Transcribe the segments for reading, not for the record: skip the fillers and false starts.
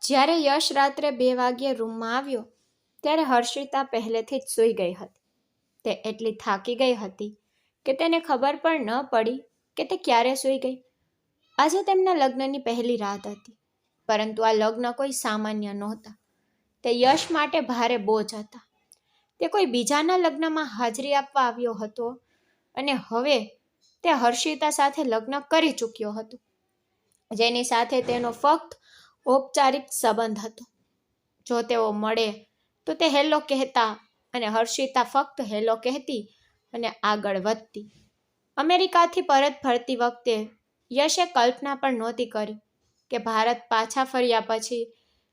જ્યારે યશ રાત્રે 2 વાગ્યે રૂમમાં આવ્યો ત્યારે હર્ષિતા પહેલેથી જ સૂઈ ગઈ હતી. તે એટલી થાકી ગઈ હતી કે તેને ખબર પણ ન પડી કે તે ક્યારે સૂઈ ગઈ. આજે તેમના લગ્નની પહેલી રાત હતી, પરંતુ આ લગ્ન કોઈ સામાન્ય નહોતા. તે યશ માટે ભારે બોજ હતા. તે કોઈ બીજાના લગ્નમાં હાજરી આપવા આવ્યો હતો અને હવે તે હર્ષિતા સાથે લગ્ન કરી ચૂક્યો હતો, જેની સાથે તેનો ફક્ત ઔપચારિક સંબંધ હતો. જો તેઓ મળે તો તે હેલો કહેતા અને હર્ષિતા ફક્ત હેલો કહેતી અને આગળ વધતી. અમેરિકાથી પરત ફરતી વખતે યશે કલ્પના પણ નહોતી કરી કે ભારત પાછા ફર્યા પછી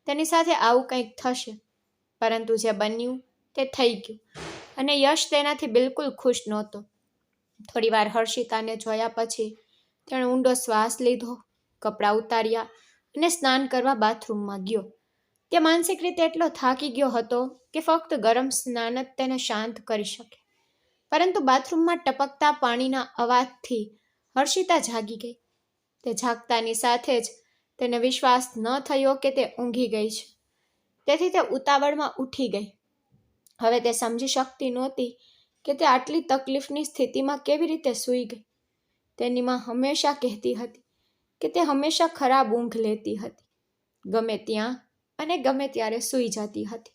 તેની સાથે આવું કંઈક થશે, પરંતુ જે બન્યું તે થઈ ગયું અને યશ તેનાથી બિલકુલ ખુશ નહોતો. થોડીવાર હર્ષિતાને જોયા પછી તેણે ઊંડો શ્વાસ લીધો, કપડાં ઉતાર્યા અને સ્નાન કરવા બાથરૂમમાં ગયો. તે માનસિક રીતે એટલો થાકી ગયો હતો કે ફક્ત ગરમ સ્નાન જ તેને શાંત કરી શકે. પરંતુ બાથરૂમમાં ટપકતા પાણીના અવાજથી હર્ષિતા જાગી ગઈ. તે જાગતાની સાથે જ તેને વિશ્વાસ ન થયો કે તે ઊંઘી ગઈ છે. તેથી તે ઉતાવળમાં ઉઠી ગઈ. હવે તે સમજી શકતી નહોતી કે તે આટલી તકલીફની સ્થિતિમાં કેવી રીતે સૂઈ ગઈ. તેની માં હંમેશા કહેતી હતી કે તે હંમેશા ખરાબ ઊંઘ લેતી હતી, ગમે ત્યાં અને ગમે ત્યારે સૂઈ જતી હતી.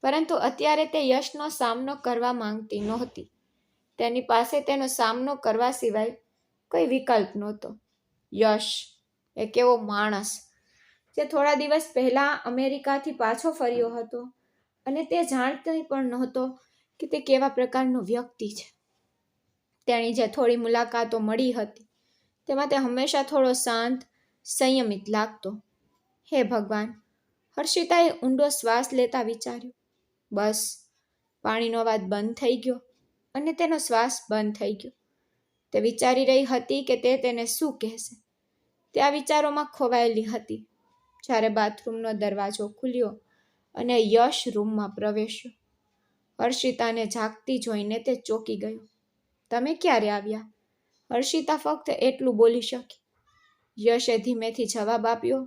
પરંતુ અત્યારે તે યશનો સામનો કરવા માંગતી નહોતી. તેની પાસે તેનો સામનો કરવા સિવાય કોઈ વિકલ્પ નહોતો. યશ એક એવો માણસ જે થોડા દિવસ પહેલા અમેરિકાથી પાછો ફર્યો હતો અને તે જાણતી પણ નહોતો કે તે કેવા પ્રકારનો વ્યક્તિ છે. તેની જે થોડી મુલાકાતો મળી હતી તેમાં તે હંમેશા થોડો શાંત, સંયમિત લાગતો. હે ભગવાન, હર્ષિતાએ ઊંડો શ્વાસ લેતા વિચાર્યું. બસ, પાણીનો અવાજ બંધ થઈ ગયો અને તેનો શ્વાસ બંધ થઈ ગયો. તે વિચારી રહી હતી કે તે તેને શું કહેશે. તે આ વિચારોમાં ખોવાયેલી હતી જ્યારે બાથરૂમનો દરવાજો ખુલ્યો અને યશ રૂમમાં પ્રવેશ્યો. હર્ષિતાને જાગતી જોઈને તે ચોંકી ગયો. તમે ક્યારે આવ્યા? હર્ષિતા ફક્ત એટલું બોલી શકી. યશે ધીમેથી જવાબ આપ્યો,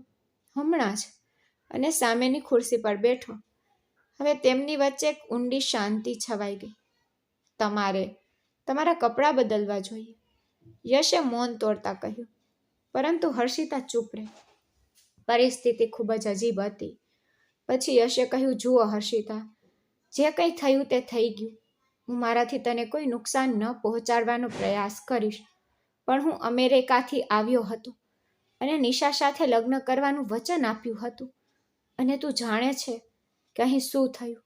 હમણાં જ, અને સામેની ખુરશી પર બેઠો. હવે તેમની વચ્ચે એક ઊંડી શાંતિ છવાઈ ગઈ. તમારે તમારા કપડાં બદલવા જોઈએ, યશે મૌન તોડતા કહ્યું. પરંતુ હર્ષિતા ચૂપ રહી. પરિસ્થિતિ ખૂબ જ અજીબ હતી. પછી યશે કહ્યું, જુઓ હર્ષિતા, જે કંઈ થયું તે થઈ ગયું. હું મારાથી તને કોઈ નુકસાન ન પહોંચાડવાનો પ્રયાસ કરીશ, પણ હું અમેરિકાથી આવ્યો હતો અને નિશા સાથે લગ્ન કરવાનું વચન આપ્યું હતું. અને તું જાણે છે કે અહીં શું થયું.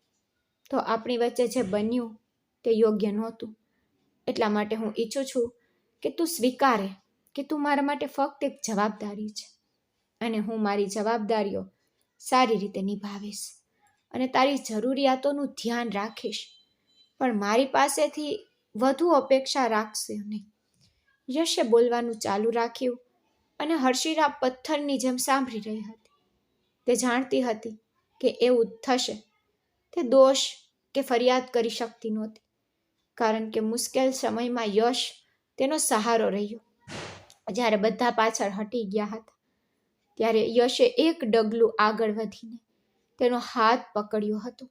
તો આપણી વચ્ચે જે બન્યું તે યોગ્ય નહોતું. એટલા માટે હું ઈચ્છું છું કે તું સ્વીકારે કે તું મારા માટે ફક્ત એક જવાબદારી છે અને હું મારી જવાબદારીઓ સારી રીતે નિભાવીશ અને તારી જરૂરિયાતોનું ધ્યાન રાખીશ, પણ મારી પાસેથી વધુ અપેક્ષા રાખશે નહીં. યશે બોલવાનું ચાલુ રાખ્યું અને હર્ષિતા પથ્થરની જેમ સાંભળી રહી હતી. તે જાણતી હતી કે એવું થશે. તે દોષ કે ફરિયાદ કરી શકતી નહોતી, કારણ કે મુશ્કેલ સમયમાં યશ તેનો સહારો રહ્યો. જ્યારે બધા પાછળ હટી ગયા હતા ત્યારે યશે એક ડગલું આગળ વધીને તેનો હાથ પકડ્યો હતો.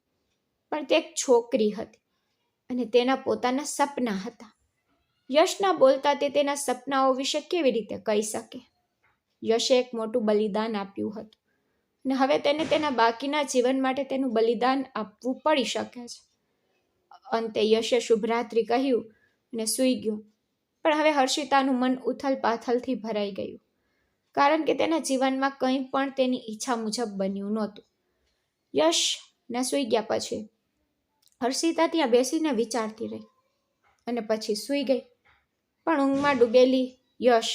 પણ તે એક છોકરી હતી અને તેના પોતાના સપના હતા. યશના બોલતા તે તેના સપનાઓ વિશે કેવી રીતે કહી શકે? યશે એક મોટું બલિદાન આપ્યું હતું અને હવે તેને તેના બાકીના જીવન માટે તેનું બલિદાન આપવું પડી શકે છે. અંતે યશે શુભરાત્રિ કહ્યું અને સૂઈ ગયો. પણ હવે હર્ષિતાનું મન ઉથલ પાથલથી ભરાઈ ગયું, કારણ કે તેના જીવનમાં કંઈ પણ તેની ઈચ્છા મુજબ બન્યું નહોતું. યશને સૂઈ ગયા પછી હર્ષિતા ત્યાં બેસીને વિચારતી રહી અને પછી સૂઈ ગઈ. પણ ઊંઘમાં ડૂબેલી યશ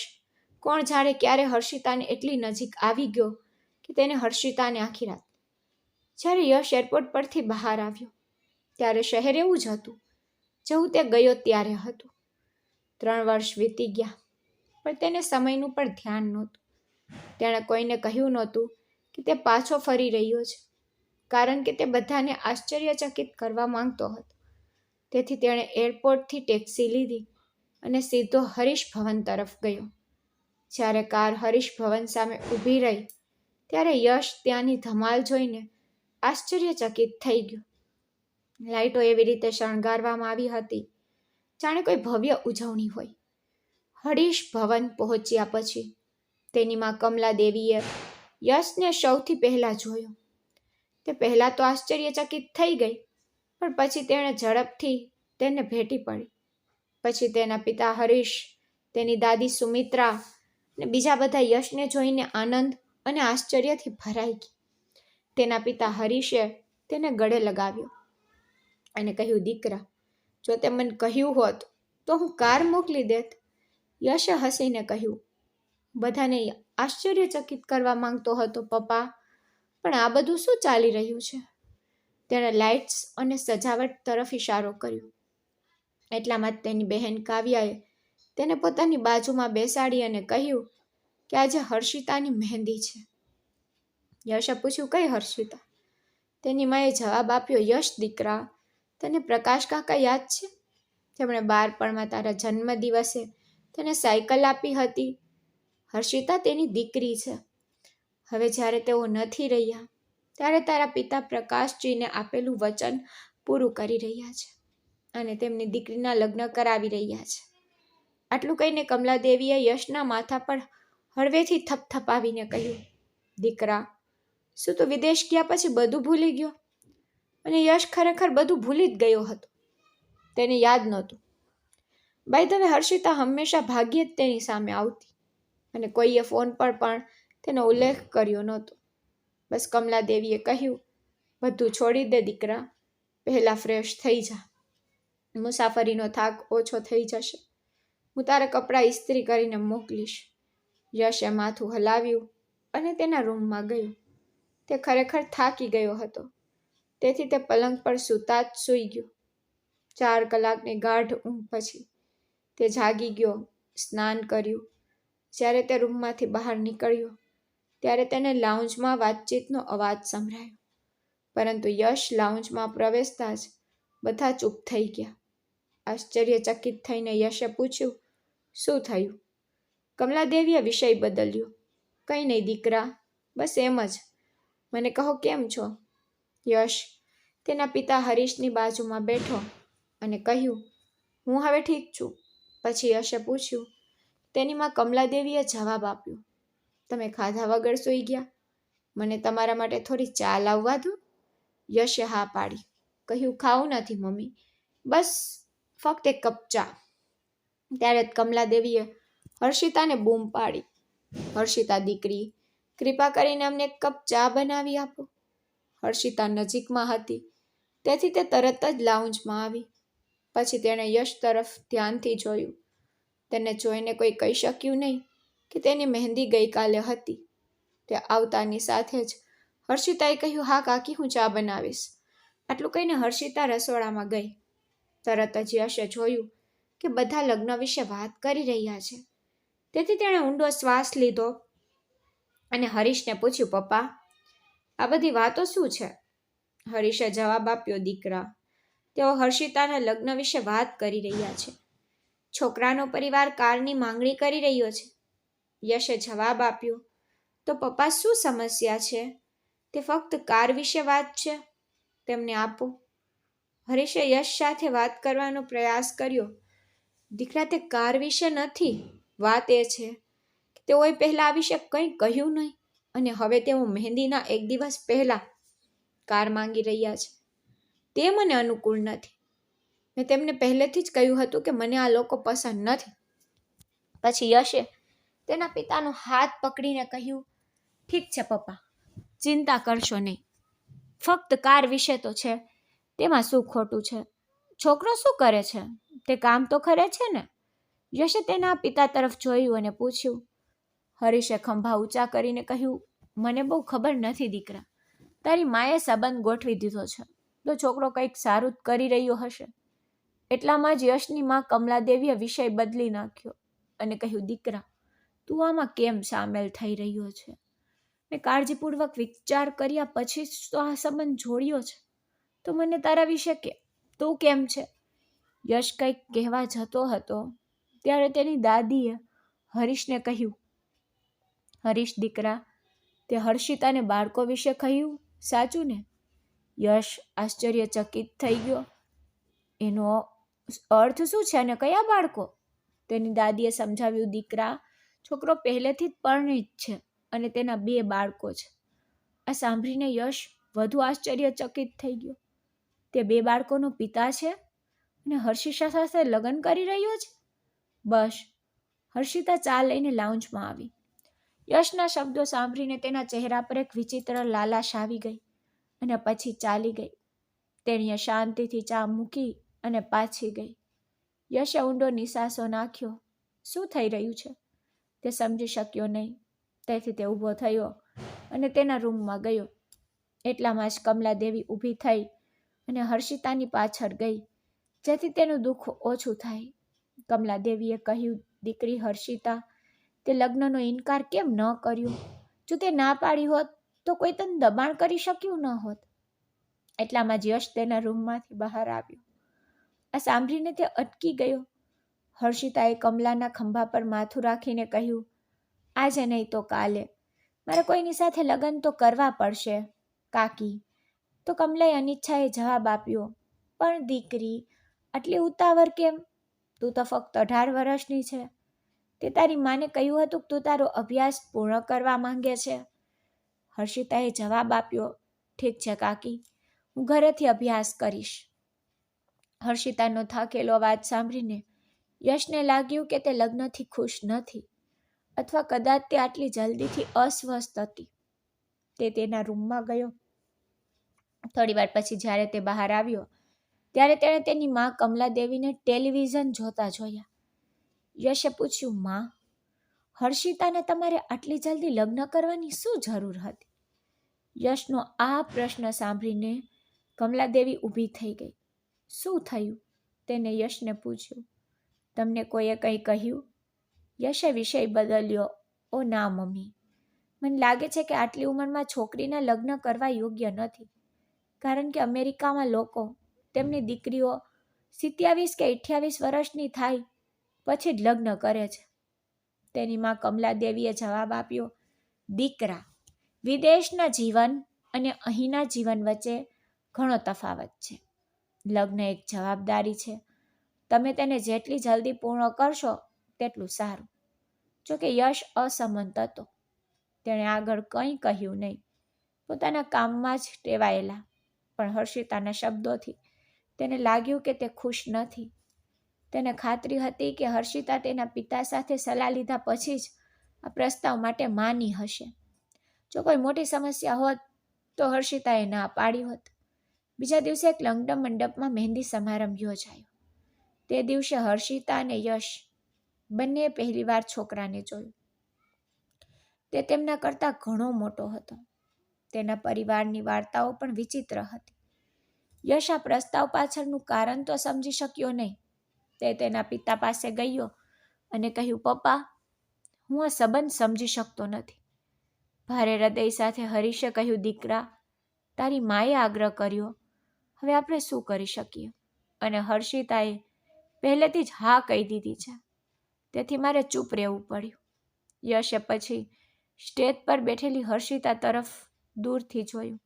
કોણ જાણે ક્યારે હર્ષિતાને એટલી નજીક આવી ગયો કે તેને હર્ષિતાને આખી રાત. જ્યારે યશ એરપોર્ટ પરથી બહાર આવ્યો ત્યારે શહેર એવું જ હતું જેવું તે ગયો ત્યારે હતું. 3 વર્ષ વીતી ગયા, પણ તેને સમયનું પણ ધ્યાન નહોતું. તેણે કોઈને કહ્યું નહોતું કે તે પાછો ફરી રહ્યો છે, કારણ કે તે બધાને આશ્ચર્યચકિત કરવા માંગતો હતો. તેથી તેણે એરપોર્ટથી ટેક્સી લીધી અને સીધો હરીશ ભવન તરફ ગયો. જ્યારે કાર હરીશ ભવન સામે ઊભી રહી ત્યારે યશ ત્યાંની ધમાલ જોઈને આશ્ચર્યચકિત થઈ ગયો. લાઇટો એવી રીતે શણગારવામાં આવી હતી જાણે કોઈ ભવ્ય ઉજવણી હોય. હરીશ ભવન પહોંચ્યા પછી તેની માં કમલા દેવીએ યશને સૌથી પહેલા જોયો. તે પહેલા તો આશ્ચર્યચકિત થઈ ગઈ, પણ પછી તેણે ઝડપથી તેને ભેટી પડી. પછી તેના પિતા હરીશ, તેની દાદી સુમિત્રા અને બીજા બધા યશને જોઈને આનંદ અને આશ્ચર્યથી ભરાઈ ગઈ. તેના પિતા હરીશે તેને ગળે લગાવ્યો અને કહ્યું, દીકરા, જો તે મને કહ્યું હોત તો હું કાર મોકલી દેત. યશે હસીને કહ્યું, બધાને આશ્ચર્યચકિત કરવા માંગતો હતો પપ્પા, પણ આ બધું શું ચાલી રહ્યું છે? તેણે લાઇટ્સ અને સજાવટ તરફ ઇશારો કર્યો. એટલામાં જ તેની બહેન કાવ્યાએ તેને પોતાની બાજુમાં બેસાડી અને કહ્યું કે આજે હર્ષિતાની મહેંદી છે. યશે પૂછ્યું, કઈ હર્ષિતા? તેની માએ જવાબ આપ્યો, યશ દીકરા, તને પ્રકાશ કાકા યાદ છે? તેમણે બાળપણમાં તારા જન્મદિવસે તેને સાયકલ આપી હતી. હર્ષિતા તેની દીકરી છે. હવે જ્યારે તેઓ નથી રહ્યા ત્યારે તારા પિતા પ્રકાશજીને આપેલું વચન પૂરું કરી રહ્યા છે અને તેમની દીકરીના લગ્ન કરાવી રહ્યા છે. આટલું કહીને કમલાદેવીએ યશના માથા પર હળવેથી થપથપાવીને કહ્યું, દીકરા, શું તું વિદેશ ગયા પછી બધું ભૂલી ગયો? અને યશ ખરેખર બધું ભૂલી જ ગયો હતો. તેને યાદ નહોતું. બાય ધ વે, હર્ષિતા હંમેશા ભાગ્યે જ તેની સામે આવતી અને કોઈએ ફોન પર પણ તેનો ઉલ્લેખ કર્યો નહોતો. બસ કમલાદેવીએ કહ્યું, બધું છોડી દે દીકરા, પહેલાં ફ્રેશ થઈ જા. મુસાફરીનો થાક ઓછો થઈ જશે. હું તારા કપડાં ઇસ્ત્રી કરીને મોકલીશ. યશે માથું હલાવ્યું અને તેના રૂમમાં ગયો. તે ખરેખર થાકી ગયો હતો, તેથી તે પલંગ પર સૂતા જ સૂઈ ગયો. 4 કલાકની ગાઢ ઊંઘ પછી તે જાગી ગયો, સ્નાન કર્યું. જ્યારે તે રૂમમાંથી બહાર નીકળ્યો ત્યારે તેને લાઉન્જમાં વાતચીતનો અવાજ સંભળાયો. પરંતુ યશ લાઉન્જમાં પ્રવેશતા જ બધા ચૂપ થઈ ગયા. આશ્ચર્યચકિત થઈને યશે પૂછ્યું, શું થયું? કમલાદેવીએ વિષય બદલ્યો. કંઈ નહીં દીકરા, બસ એમ જ. મને કહો, કેમ છો? યશ તેના પિતા હરીશની બાજુમાં બેઠો અને કહ્યું, હું હવે ઠીક છું. પછી યશે પૂછ્યું. તેની માં કમલાદેવીએ જવાબ આપ્યો, તમે ખાધા વગર સૂઈ ગયા? મને તમારા માટે થોડી ચા લાવવા દો? યશે હા પાડી. કહ્યું, ખાવું નથી મમ્મી, બસ ફક્ત એક કપ ચા. ત્યારે જ કમલાદેવીએ હર્ષિતાને બૂમ પાડી, હર્ષિતા દીકરી, કૃપા કરીને અમને એક કપ ચા બનાવી આપો. હર્ષિતા નજીકમાં હતી, તેથી તે તરત જ લાઉન્જમાં આવી. પછી તેણે યશ તરફ ધ્યાનથી જોયું. તેને જોઈને કોઈ કહી શક્યું નહીં કે તેની મહેંદી ગઈકાલે હતી. તે આવતાની સાથે જ હર્ષિતાએ કહ્યું, હા કાકી, હું ચા બનાવીશ. આટલું કહીને હર્ષિતા રસોડામાં ગઈ. તરત જ યશે જોયું કે બધા લગ્ન વિશે વાત કરી રહ્યા છે. તેથી તેણે ઊંડો શ્વાસ લીધો અને હરીશને પૂછ્યું, પપ્પા, આ બધી વાતો શું છે? હરીશે જવાબ આપ્યો, દીકરા, તેઓ હર્ષિતાના લગ્ન વિશે વાત કરી રહ્યા છે. છોકરાનો પરિવાર કારની માંગણી કરી રહ્યો છે. યશે જવાબ આપ્યો, તો પપ્પા, શું સમસ્યા છે? તે ફક્ત કાર વિશે વાત છે, તેમને આપો. હરીશે યશ સાથે વાત કરવાનો પ્રયાસ કર્યો. દીકરા, તે કાર વિશે નથી. વાત એ છે કે તેઓએ પહેલાં આ વિશે કંઈ કહ્યું નહીં અને હવે તેઓ મહેંદીના એક દિવસ પહેલાં કાર માંગી રહ્યા છે. તે મને અનુકૂળ નથી. મેં તેમને પહેલેથી જ કહ્યું હતું કે મને આ લોકો પસંદ નથી. પછી યશે તેના પિતાનો હાથ પકડીને કહ્યું, ઠીક છે પપ્પા, ચિંતા કરશો નહીં. ફક્ત કાર વિશે તો છે, તેમાં શું ખોટું છે? છોકરો શું કરે છે? તે કામ તો કરે છે ને? યશે તેના પિતા તરફ જોયું અને પૂછ્યું. હરીશે ખંભા ઊંચા કરીને કહ્યું, મને બહુ ખબર નથી દીકરા. તારી માએ સંબંધ ગોઠવી દીધો છે, તો છોકરો કંઈક સારું જ કરી રહ્યો હશે. એટલામાં જ યશની માં કમલાદેવીએ વિષય બદલી નાખ્યો અને કહ્યું, દીકરા, તું આમાં કેમ સામેલ થઈ રહ્યો છે? મેં કાળજીપૂર્વક વિચાર કર્યા પછી જ તો આ સંબંધ જોડ્યો છે. તો મને તારા વિશે તું કેમ છે? યશ કંઈક કહેવા જતો હતો ત્યારે તેની દાદીએ હરીશને કહ્યું, હરીશ દીકરા, તે હર્ષિતાને બાળકો વિશે કહ્યું, સાચું ને? યશ આશ્ચર્યચકિત થઈ ગયો. એનો અર્થ શું છે અને કયા બાળકો? તેની દાદીએ સમજાવ્યું, દીકરા, છોકરો પહેલેથી જ પરણિત છે અને તેના 2 બાળકો છે. આ સાંભળીને યશ વધુ આશ્ચર્યચકિત થઈ ગયો. તે 2 બાળકોનો પિતા છે અને હર્ષિતા સાથે લગ્ન કરી રહ્યો છે? બસ. હર્ષિતા ચા લઈને લાઉન્જમાં આવી. યશના શબ્દો સાંભળીને તેના ચહેરા પર એક વિચિત્ર લાલાશ આવી ગઈ અને પછી ચાલી ગઈ. તેણીએ શાંતિથી ચા મૂકી અને પાછી ગઈ. યશે ઊંડો નિસાસો નાખ્યો. શું થઈ રહ્યું છે તે સમજી શક્યો નહીં. તેથી તે ઊભો થયો અને તેના રૂમમાં ગયો. એટલામાં જ કમલાદેવી ઊભી થઈ અને હર્ષિતાની પાછળ ગઈ, જેથી તેનું દુઃખ ઓછું થાય. કમલાદેવીએ કહ્યું, દીકરી હર્ષિતા, તે લગ્નનો ઇનકાર કેમ ન કર્યો? જો તે ના પાડી હોત તો કોઈ તને દબાણ કરી શક્યું ન હોત. એટલામાં જ યશ તેના રૂમમાંથી બહાર આવ્યો. આ સાંભળીને તે અટકી ગયો. હર્ષિતાએ કમલાના ખંભા પર માથું રાખીને કહ્યું, આજે નહીં તો કાલે મારે કોઈની સાથે લગ્ન તો કરવા પડશે કાકી. તો કમલાએ અનિચ્છાએ જવાબ આપ્યો, પણ દીકરી, આટલી ઉતાવળ કેમ? તું તો ફક્ત 18 વર્ષની છે. તે તારી માને કહ્યું હતું કે તું તારો અભ્યાસ પૂર્ણ કરવા માંગે છે. હર્ષિતાએ જવાબ આપ્યો, ઠીક છે કાકી, હું ઘરેથી અભ્યાસ કરીશ. હર્ષિતાનો થાકેલો અવાજ સાંભળીને યશને લાગ્યું કે તે લગ્નથી ખુશ નથી, અથવા કદાચ તે આટલી જલ્દીથી અસ્વસ્થ હતી. તે તેના રૂમમાં ગયો. થોડી વાર પછી જ્યારે તે બહાર આવ્યો ત્યારે તેણે તેની મા કમલાદેવીને ટેલિવિઝન જોતા જોયા. યશે પૂછ્યું, માં, હર્ષિતાને તમારે આટલી જલ્દી લગ્ન કરવાની શું જરૂર હતી? યશનો આ પ્રશ્ન સાંભળીને કમલાદેવી ઊભી થઈ ગઈ. શું થયું? તેને યશને પૂછ્યું. તમને કોઈએ કંઈ કહ્યું? યશે વિષય બદલ્યો. ઓ ના મમ્મી, મને લાગે છે કે આટલી ઉંમરમાં છોકરીના લગ્ન કરવા યોગ્ય નથી, કારણ કે અમેરિકામાં લોકો તેમની દીકરીઓ 27 કે 28 વર્ષની થાય પછી જ લગ્ન કરે છે. તેની માં કમલાદેવીએ જવાબ આપ્યો, દીકરા, વિદેશના જીવન અને અહીંના જીવન વચ્ચે ઘણો તફાવત છે. લગ્ન એક જવાબદારી છે. તમે તેને જેટલી જલ્દી પૂર્ણ કરશો તેટલું સારું. જોકે યશ અસમંત હતો. તેણે આગળ કંઈ કહ્યું નહીં. પોતાના કામમાં જ ટેવાયેલા. પણ હર્ષિતાના શબ્દોથી તેને લાગ્યું કે તે ખુશ નથી. તેને ખાતરી હતી કે હર્ષિતા તેના પિતા સાથે સલાહ લીધા પછી જ આ પ્રસ્તાવ માટે માની હશે. જો કોઈ મોટી સમસ્યા હોત તો હર્ષિતાએ ના પાડી હોત. બીજા દિવસે એક લગ્ન મંડપમાં મહેંદી સમારંભ યોજાયો. તે દિવસે હર્ષિતા અને યશ બંને પહેલીવાર છોકરાને જોયું. તે તેમના કરતાં ઘણો મોટો હતો. તેના પરિવારની વાર્તાઓ પણ વિચિત્ર હતી. યશ આ પ્રસ્તાવ પાછળનું કારણ તો સમજી શક્યો નહીં. તે તેના પિતા પાસે ગયો અને કહ્યું, પપ્પા, હું આ સંબંધ સમજી શકતો નથી. ભારે હૃદય સાથે હરીશે કહ્યું, દીકરા, તારી માએ આગ્રહ કર્યો, હવે આપણે શું કરી શકીએ? અને હર્ષિતાએ પહેલેથી જ હા કહી દીધી છે, તેથી મારે ચૂપ રહેવું પડ્યું. યશે પછી સ્ટેજ પર બેઠેલી હર્ષિતા તરફ દૂરથી જોયું.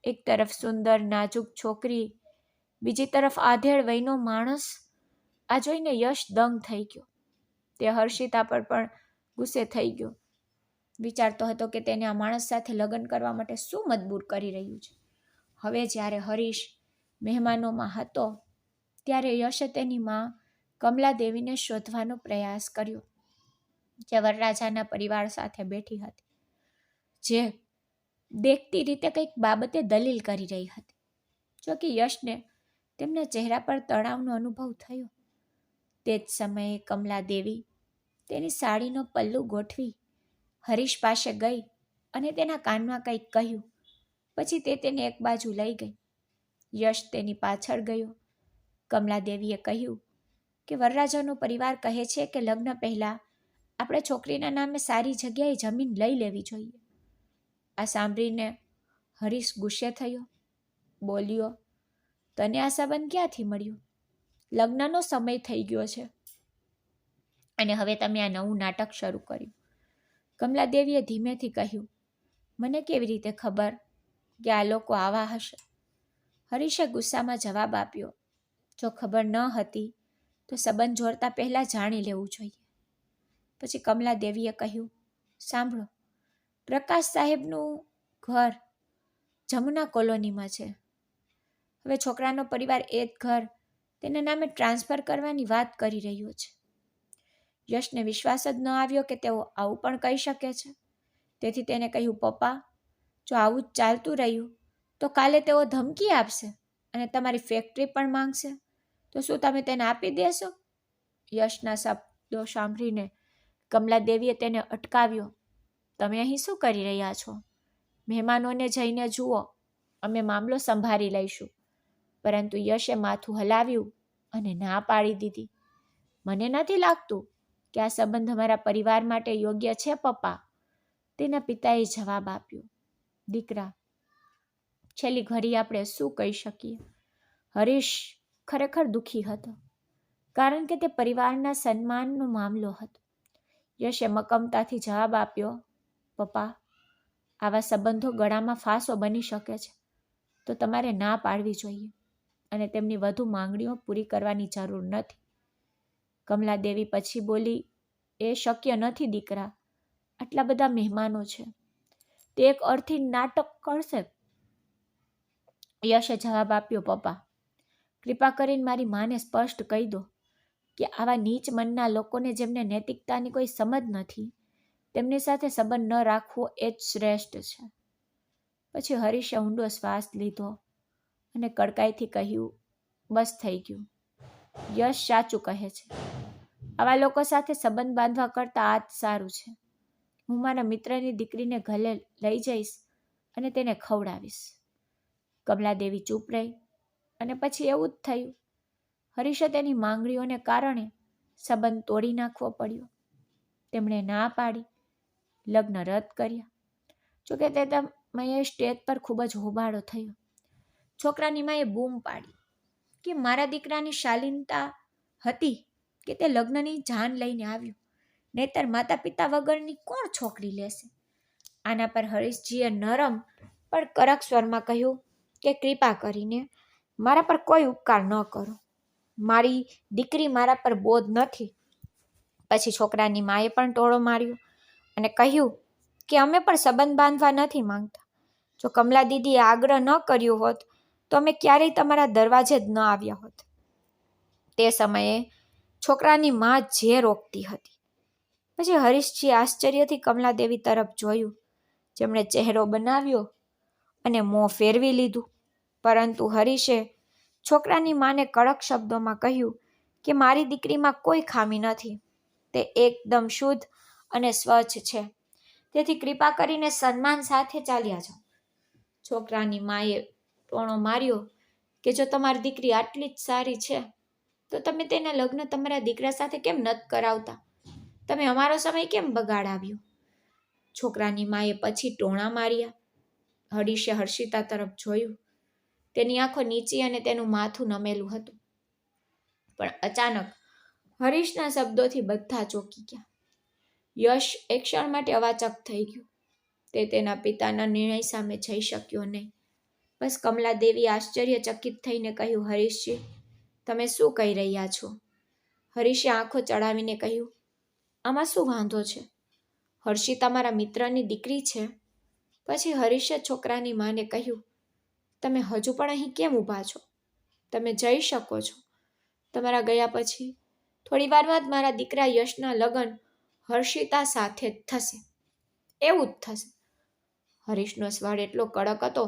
એક તરફ સુંદર નાજુક છોકરી, બીજી તરફ આધેડ વયનો માણસ. આ જોઈને યશ દંગ થઈ ગયો. તે હર્ષિતા પર પણ ગુસ્સે થઈ ગયો. વિચારતો હતો કે તેને આ માણસ સાથે લગ્ન કરવા માટે શું મજબૂર કરી રહ્યું છે. હવે જ્યારે હરીશ મહેમાનોમાં હતો ત્યારે યશે તેની માં કમલાદેવીને શોધવાનો પ્રયાસ કર્યો, જે વરરાજાના પરિવાર સાથે બેઠી હતી, જે દેખતી રીતે કંઈક બાબતે દલીલ કરી રહી હતી. જોકે યશને તેમના ચહેરા પર તણાવનો અનુભવ થયો. તે જ સમયે કમલાદેવી તેની સાડીનો પલ્લું ગોઠવી હરીશ પાસે ગઈ અને તેના કાનમાં કંઈક કહ્યું. પછી તે તેને એક બાજુ લઈ ગઈ. યશ તેની પાછળ ગયો. કમલાદેવીએ કહ્યું કે વરરાજાનો પરિવાર કહે છે કે લગ્ન પહેલાં આપણે છોકરીના નામે સારી જગ્યાએ જમીન લઈ લેવી જોઈએ. આ સાંભળીને હરીશ ગુસ્સે થયો. બોલ્યો, તને આ સંબંધ ક્યાંથી મળ્યો? લગ્નનો સમય થઈ ગયો છે અને હવે તમે આ નવું નાટક શરૂ કર્યું. કમલાદેવીએ ધીમેથી કહ્યું, મને કેવી રીતે ખબર કે આ લોકો આવા હશે? હરીશે ગુસ્સામાં જવાબ આપ્યો, જો ખબર ન હતી તો સંબંધ જોડતા પહેલાં જાણી લેવું જોઈએ. પછી કમલાદેવીએ કહ્યું, સાંભળો, પ્રકાશ સાહેબનું ઘર જમુના કોલોનીમાં છે. હવે છોકરાનો પરિવાર એ જ ઘર તેના નામે ટ્રાન્સફર કરવાની વાત કરી રહ્યો છે. યશને વિશ્વાસ જ ન આવ્યો કે તેઓ આવું પણ કહી શકે છે. તેથી તેને કહ્યું, પપ્પા, જો આવું જ ચાલતું રહ્યું તો કાલે તેઓ ધમકી આપશે અને તમારી ફેક્ટરી પણ માંગશે, તો શું તમે તેને આપી દેશો? યશના શબ્દો સાંભળીને કમલાદેવીએ તેને અટકાવ્યો. તમે અહીં શું કરી રહ્યા છો? મહેમાનોને જઈને જુઓ, અમે મામલો સંભાળી લઈશું. પરંતુ યશે માથું હલાવ્યું અને ના પાડી દીધી. મને નથી લાગતું કે આ સંબંધ અમારા પરિવાર માટે યોગ્ય છે, પપ્પા, તેના પિતાએ જવાબ આપ્યો. દીકરા, છેલ્લી ઘડી આપણે શું કહી શકીએ? હરીશ ખરેખર દુઃખી હતો, કારણ કે તે પરિવારના સન્માનનો મામલો હતો. યશે મક્કમતાથી જવાબ આપ્યો, પપ્પા, આવા સંબંધો ગળામાં ફાંસો બની શકે છે, તો તમારે ના પાડવી જોઈએ અને તેમની વધુ માંગણીઓ પૂરી કરવાની જરૂર નથી. કમલાદેવી પછી બોલી, એ શક્ય નથી દીકરા, આટલા બધા મહેમાનો છે, તે એક અર્થી નાટક કરશે. યશે જવાબ આપ્યો, પપ્પા, કૃપા કરીને મારી માને સ્પષ્ટ કહી દો કે આવા નીચ મનના લોકોને જેમને નૈતિકતાની કોઈ સમજ નથી, તેમની સાથે સંબંધ ન રાખવો એ જ શ્રેષ્ઠ છે. પછી હરીશે ઊંડો શ્વાસ લીધો અને કડકાઈથી કહ્યું, બસ થઈ ગયું. યશ સાચું કહે છે. આવા લોકો સાથે સંબંધ બાંધવા કરતાં આ જ સારું છે. હું મારા મિત્રની દીકરીને ઘરે લઈ જઈશ અને તેને ખવડાવીશ. કમલાદેવી ચૂપ રહી અને પછી એવું જ થયું. હરીશે તેની માંગણીઓને કારણે સંબંધ તોડી નાખવો પડ્યો. તેમણે ના પાડી, લગ્ન રદ કર્યા. જોકે તે સમયે સ્ટેજ પર ખૂબ જ હોબાળો થયો. છોકરાની માએ બૂમ પાડી કે મારા દીકરાની શાલીનતા હતી કે તે લગ્નની જાન લઈને આવ્યું, નહીતર માતા પિતા વગરની કોણ છોકરી લેશે? આના પર હરીશજીએ નરમ પણ કડક સ્વરમાં કહ્યું કે કૃપા કરીને મારા પર કોઈ ઉપકાર ન કરો. મારી દીકરી મારા પર બોજ નથી. પછી છોકરાની માએ પણ ટોળો માર્યો અને કહ્યું કે અમે પણ સંબંધ બાંધવા નથી માંગતા. જો કમલા દીદીએ આગ્રહ ન કર્યો હોત તો અમે ક્યારેય તમારા દરવાજે જ ન આવ્યા હોત. તે સમયે છોકરાની માં જે રોકતી હતી. પછી હરીશજી આશ્ચર્યથી કમલાદેવી તરફ જોયું, જેમણે ચહેરો બનાવ્યો અને મોં ફેરવી લીધું. પરંતુ હરીશે છોકરાની માને કડક શબ્દોમાં કહ્યું કે મારી દીકરીમાં કોઈ ખામી નથી, તે એકદમ શુદ્ધ અને સ્વચ્છ છે. તેથી કૃપા કરીને સન્માન સાથે ચાલ્યા જાઓ. છોકરાની માએ ટોણો માર્યો કે જો તમારી દીકરી આટલી જ સારી છે તો તમે તેના લગ્ન તમારા દીકરા સાથે કેમ નથી કરાવતા? તમે અમારો સમય કેમ બગાડાવ્યો? છોકરાની માએ પછી ટોણા માર્યા. હરીશે હર્ષિતા તરફ જોયું. તેની આંખો નીચી અને તેનું માથું નમેલું હતું. પણ અચાનક હરીશના શબ્દોથી બધા ચોંકી ગયા. યશ એક ક્ષણ માટે અવાચક થઈ ગયું. તે તેના પિતાના નિર્ણય સામે જઈ શક્યો નહીં. બસ કમલાદેવી આશ્ચર્યચકિત થઈને કહ્યું, હરીશજી, તમે શું કહી રહ્યા છો? હરીશે આંખો ચડાવીને કહ્યું, આમાં શું વાંધો છે? હર્ષિતા મારા મિત્રની દીકરી છે. પછી હરીશે છોકરાની માને કહ્યું, તમે હજુ પણ અહીં કેમ ઊભા છો? તમે જઈ શકો છો. તમારા ગયા પછી થોડી વારમાં જ મારા દીકરા યશના લગ્ન હર્ષિતા સાથે જ થશે. એવું જ થશે. હરીશનો સ્વર એટલો કડક હતો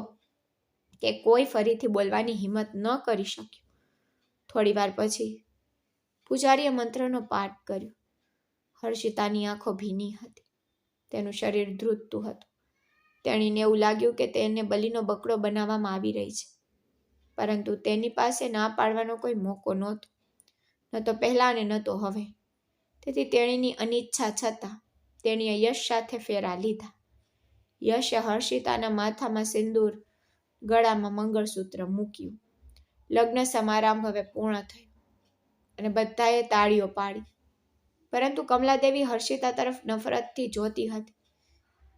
કે કોઈ ફરીથી બોલવાની હિંમત ન કરી શક્યું. થોડી વાર પછી પૂજારીએ મંત્રનો પાઠ કર્યો. હર્ષિતાની આંખો ભીની હતી. તેનું શરીર ધ્રુજતું હતું. તેણીને એવું લાગ્યું કે તેને બલીનો બકરો બનાવવામાં આવી રહી છે. પરંતુ તેની પાસે ના પાડવાનો કોઈ મોકો નહોતો, ન તો પહેલાં અને ન તો હવે. તેથી તેણીની અનિચ્છા છતાં તેણીએ યશ સાથે ફેરા લીધા. યશે હર્ષિતાના માથામાં સિંદૂર, ગળામાં મંગળસૂત્ર મૂક્યું. લગ્ન સમારંભ હવે પૂર્ણ થયો અને બધાએ તાળીઓ પાડી. પરંતુ કમલાદેવી હર્ષિતા તરફ નફરતથી જોતી હતી,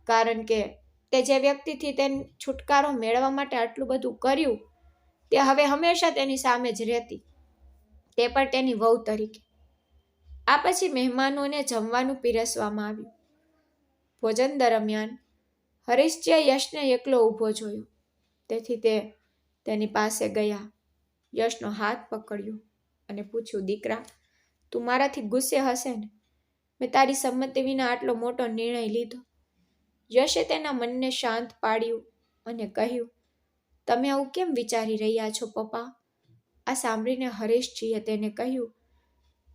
કારણ કે તે જે વ્યક્તિથી તેને છુટકારો મેળવવા માટે આટલું બધું કર્યું તે હવે હંમેશા તેની સામે જ રહેતી, તે પણ તેની વહુ તરીકે. આ પછી મહેમાનોને જમવાનું પીરસવામાં આવ્યું. ભોજન દરમિયાન હરીશજીએ યશને એકલો ઊભો જોયો, તેથી તે તેની પાસે ગયા, યશનો હાથ પકડ્યો અને પૂછ્યું, દીકરા, તું મારાથી ગુસ્સે હશે ને? મેં તારી સંમતિ વિના આટલો મોટો નિર્ણય લીધો. યશે તેના મનને શાંત પાડ્યું અને કહ્યું, તમે આવું કેમ વિચારી રહ્યા છો પપ્પા? આ સાંભળીને હરેશજીએ તેને કહ્યું,